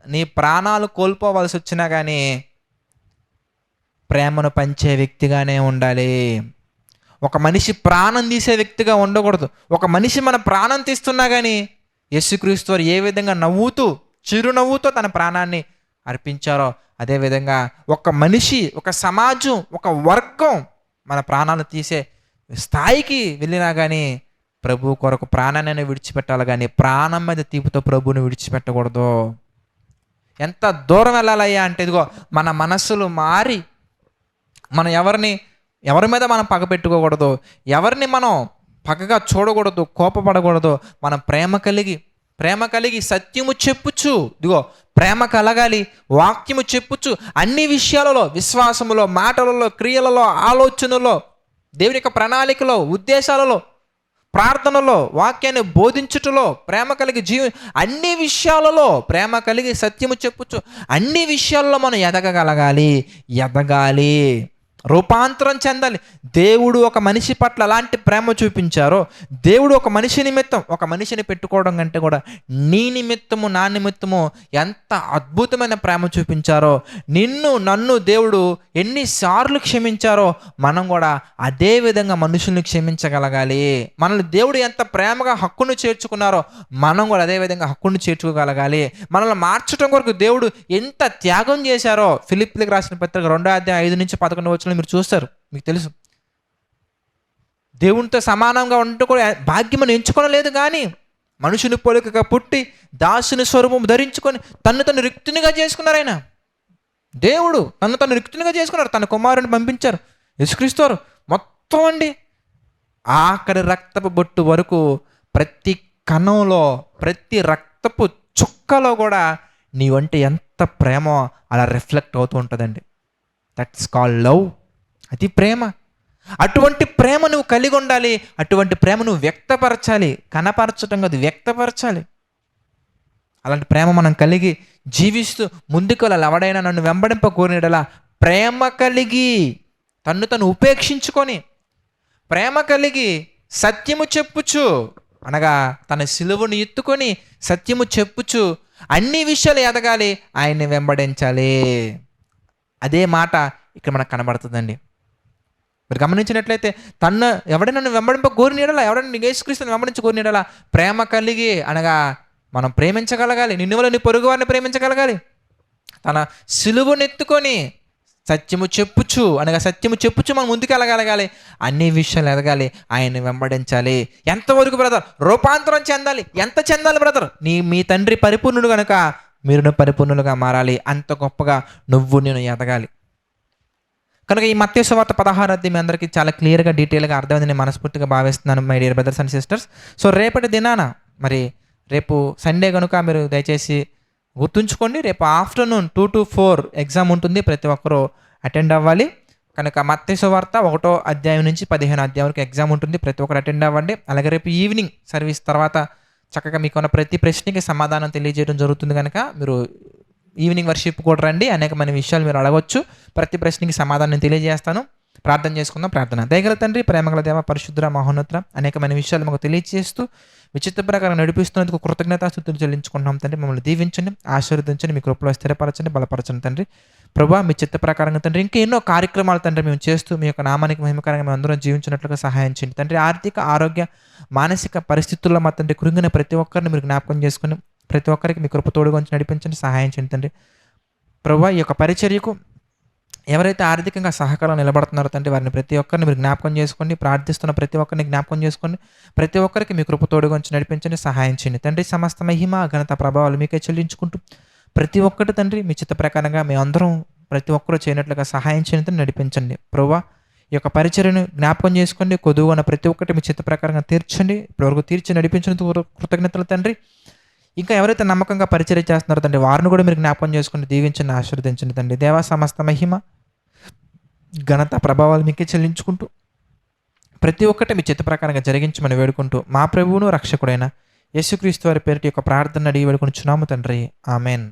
నీ ప్రాణాలు కోల్పోవలసి వచ్చినా కానీ ప్రేమను పంచే వ్యక్తిగానే ఉండాలి. ఒక మనిషి ప్రాణం తీసే వ్యక్తిగా ఉండకూడదు. ఒక మనిషి మన ప్రాణం తీస్తున్నా కానీ యేసుక్రీస్తు వారు ఏ విధంగా నవ్వుతూ, చిరునవ్వుతో తన ప్రాణాన్ని అర్పించారో అదేవిధంగా ఒక మనిషి, ఒక సమాజం, ఒక వర్గం మన ప్రాణాలు తీసే స్థాయికి వెళ్ళినా కానీ ప్రభు కొరకు ప్రాణాన్ని విడిచిపెట్టాలి, కానీ ప్రాణం మీద తీపుతో ప్రభువుని విడిచిపెట్టకూడదు. ఎంత దూరం వెళ్ళాలయ్యా అంటే, ఇదిగో మన మనస్సులు మారి, మనం ఎవరి మీద మనం పగ పెట్టుకోకూడదు, ఎవరిని మనం పగగా చూడకూడదు, కోపపడకూడదు. మనం ప్రేమ కలిగి సత్యము చెప్పుచు, ఇదిగో ప్రేమ కలగాలి, వాక్యము చెప్పుచు, అన్ని విషయాలలో, విశ్వాసములో, మాటలలో, క్రియలలో, ఆలోచనలో, దేవుని యొక్క ప్రణాళికలో, ఉద్దేశాలలో, ప్రార్థనలో, వాక్యాన్ని బోధించుటలో ప్రేమ కలిగి అన్ని విషయాలలో ప్రేమ కలిగి సత్యము చెప్పుచు, అన్ని విషయాల్లో మనం ఎదగాలి, రూపాంతరం చెందాలి. దేవుడు ఒక మనిషి పట్ల అలాంటి ప్రేమ చూపించారో, దేవుడు ఒక మనిషి నిమిత్తం, ఒక మనిషిని పెట్టుకోవడం కంటే కూడా నీ నిమిత్తము, నా నిమిత్తము ఎంత అద్భుతమైన ప్రేమ చూపించారో, నన్ను దేవుడు ఎన్నిసార్లు క్షమించారో మనం కూడా అదే విధంగా మనుషుల్ని క్షమించగలగాలి. మనల్ని దేవుడు ఎంత ప్రేమగా హక్కును చేర్చుకున్నారో మనం కూడా అదే విధంగా హక్కును చేర్చుకోగలగాలి. మనల్ని మార్చడం కొరకు దేవుడు ఎంత త్యాగం చేశారో ఫిలిప్పీలకు రాసిన పత్రిక 2వ అధ్యాయం 5 నుంచి 11 వచనాలు మీరు చూస్తారు, మీకు తెలుసు. దేవునితో సమానంగా ఉండటం కూడా భాగ్యమని ఎంచుకోలేదు, కానీ మనుషుని పోలికగా పుట్టి దాసుని స్వరూపం ధరించుకొని తను రిక్తునిగా చేసుకున్నారు. ఆయన దేవుడు తను రిక్తునిగా చేసుకున్నారు. తన కుమారుని పంపించారు, యేసుక్రీస్తు వారు. మొత్తం అండి, ఆఖరి రక్తపు బొట్టు వరకు ప్రతి కణంలో, ప్రతి రక్తపు చుక్కలో కూడా నీవంటే ఎంత ప్రేమో అలా రిఫ్లెక్ట్ అవుతూ ఉంటుందండి. That's called love. అది ప్రేమ. అటువంటి ప్రేమ నువ్వు కలిగి ఉండాలి. అటువంటి ప్రేమ నువ్వు వ్యక్తపరచాలి. కనపరచటం కాదు, వ్యక్తపరచాలి. అలాంటి ప్రేమ మనం కలిగి జీవిస్తూ ముందుకు వెళ్ళాలి. ఎవడైనా నన్ను వెంబడింప కోరినడలా ప్రేమ కలిగి తను ఉపేక్షించుకొని, ప్రేమ కలిగి సత్యము చెప్పుచు, అనగా తన సిలువను ఎత్తుకొని సత్యము చెప్పుచు అన్ని విషయాలు ఎదగాలి, ఆయన్ని వెంబడించాలి. అదే మాట ఇక్కడ మనకు కనబడుతుందండి. మీరు గమనించినట్లయితే ఎవడైనా నన్ను వెంబడింప కోరినడలా, ఎవడైనా యేసుక్రీస్తుని వెంబడించి కోరినడలా ప్రేమ కలిగి, అనగా మనం ప్రేమించగలగాలి. నిన్ను వల్ల నీ పొరుగు వారిని ప్రేమించగలగాలి. తన సిలువను ఎత్తుకొని సత్యము చెప్పుచు, అనగా సత్యము చెప్పుచు మనం ముందుకు వెళ్ళగలగాలి. అన్ని విషయాలు ఎదగాలి, ఆయన్ని వెంబడించాలి. ఎంతవరకు బ్రదర్? రూపాంతరం చెందాలి. ఎంత చెందాలి బ్రదర్? మీ తండ్రి పరిపూర్ణుడు కనుక మీరు పరిపూర్ణులుగా మారాలి. అంత గొప్పగా నేను ఎదగాలి. కనుక ఈ మత్తయి సువార్త 16 అధ్యాయం మీ అందరికీ చాలా క్లియర్గా, డీటెయిల్గా అర్థమైంది నేను మనస్ఫూర్తిగా భావిస్తున్నాను my dear brothers and sisters. So రేపటి దినాన, మరి రేపు సండే కనుక మీరు దయచేసి గుర్తుంచుకోండి, రేపు ఆఫ్టర్నూన్ 2 to 4 ఎగ్జామ్ ఉంటుంది. ప్రతి ఒక్కరూ అటెండ్ అవ్వాలి. కనుక మత్తయి సువార్త 1వ అధ్యాయం నుంచి 15వ అధ్యాయం వరకు ఎగ్జామ్ ఉంటుంది. ప్రతి ఒక్కరు అటెండ్ అవ్వండి. అలాగే రేపు ఈవినింగ్ సర్వీస్ తర్వాత చక్కగా మీకున్న ప్రతి ప్రశ్నకి సమాధానం తెలియజేయడం జరుగుతుంది. కనుక మీరు ఈవినింగ్ వర్షిప్ కూడా రండి. అనేకమైన విషయాలు మీరు అడగవచ్చు. ప్రతి ప్రశ్నకి సమాధానం తెలియజేస్తాను. ప్రార్థన చేసుకుందాం. ప్రార్థన. దయగల తండ్రి, ప్రేమగల దేవ, పరిశుద్ధ మహోన్నత, అనేకమైన విషయాలు మాకు తెలియజేస్తూ విచిత్ర ప్రకారం నడిపిస్తున్నందుకు కృతజ్ఞతాస్తుతులు చెల్లించుకుంటున్నాం తండ్రి. మమ్మల్ని దీవించండి, ఆశీర్వదించండి, మీ కృపలో స్థిరపరచండి, బలపరచండి తండ్రి. ప్రభా, మీ చిత్త ప్రకారంగా తండ్రి ఇంకా ఎన్నో కార్యక్రమాలు తండ్రి మేము చేస్తూ మీ యొక్క నామానికి మహిమకరంగా మేము అందరం జీవించినట్లుగా సహాయం చేయండి తండ్రి. ఆర్థిక, ఆరోగ్య, మానసిక పరిస్థితుల్లో మా తండ్రి కృంగిన ప్రతి ఒక్కరిని మీరు జ్ఞాపకం చేసుకుని ప్రతి ఒక్కరికి మీ కృప తోడుగా ఉంచి నడిపించండి, సహాయం చేయండి తండ్రి. ప్రభా, ఈ యొక్క పరిచర్యకు ఎవరైతే ఆర్థికంగా సహకారం నిలబడుతున్నారో తండ్రి, వారిని ప్రతి ఒక్కరిని మీరు జ్ఞాపకం చేసుకోండి. ప్రార్థిస్తున్న ప్రతి ఒక్కరిని జ్ఞాపకం చేసుకోండి. ప్రతి ఒక్కరికి మీ కృప తోడుగా ఉంచి నడిపించండి, సహాయం చేయండి తండ్రి. సమస్త మహిమ, ఘనత, ప్రభావాలు మీకే చెల్లించుకుంటూ ప్రతి ఒక్కటి తండ్రి మీ చిత్త ప్రకారంగా మేము అందరం ప్రతి ఒక్కరూ చేయనట్లుగా సహాయం చేయండి, నడిపించండి. ప్రభా, ఈ యొక్క పరిచర్యను జ్ఞాపకం చేసుకోండి. కొదువున ప్రతి ఒక్కటి మీ చిత్త ప్రకారంగా తీర్చండి. ఇప్పటివరకు తీర్చి నడిపించినందుకు కృతజ్ఞతలు తండ్రి. ఇంకా ఎవరైతే నమ్మకంగా పరిచర్య చేస్తున్నారో తండ్రి, వారిని కూడా మీరు జ్ఞాపకం చేసుకుని దీవించండి, ఆశీర్వదించండి తండ్రి. దేవా, సమస్త మహిమ, ఘనత, ప్రభావాలు మీకే చెల్లించుకుంటూ ప్రతి ఒక్కటి మీ చిత్త ప్రకారంగా జరిగించమని వేడుకుంటూ మా ప్రభువును రక్షకుడైన యేసుక్రీస్తు వారి పేరిట యొక్క ప్రార్థన అడిగి వేడుకొనుచున్నాము తండ్రి. ఆమెన్.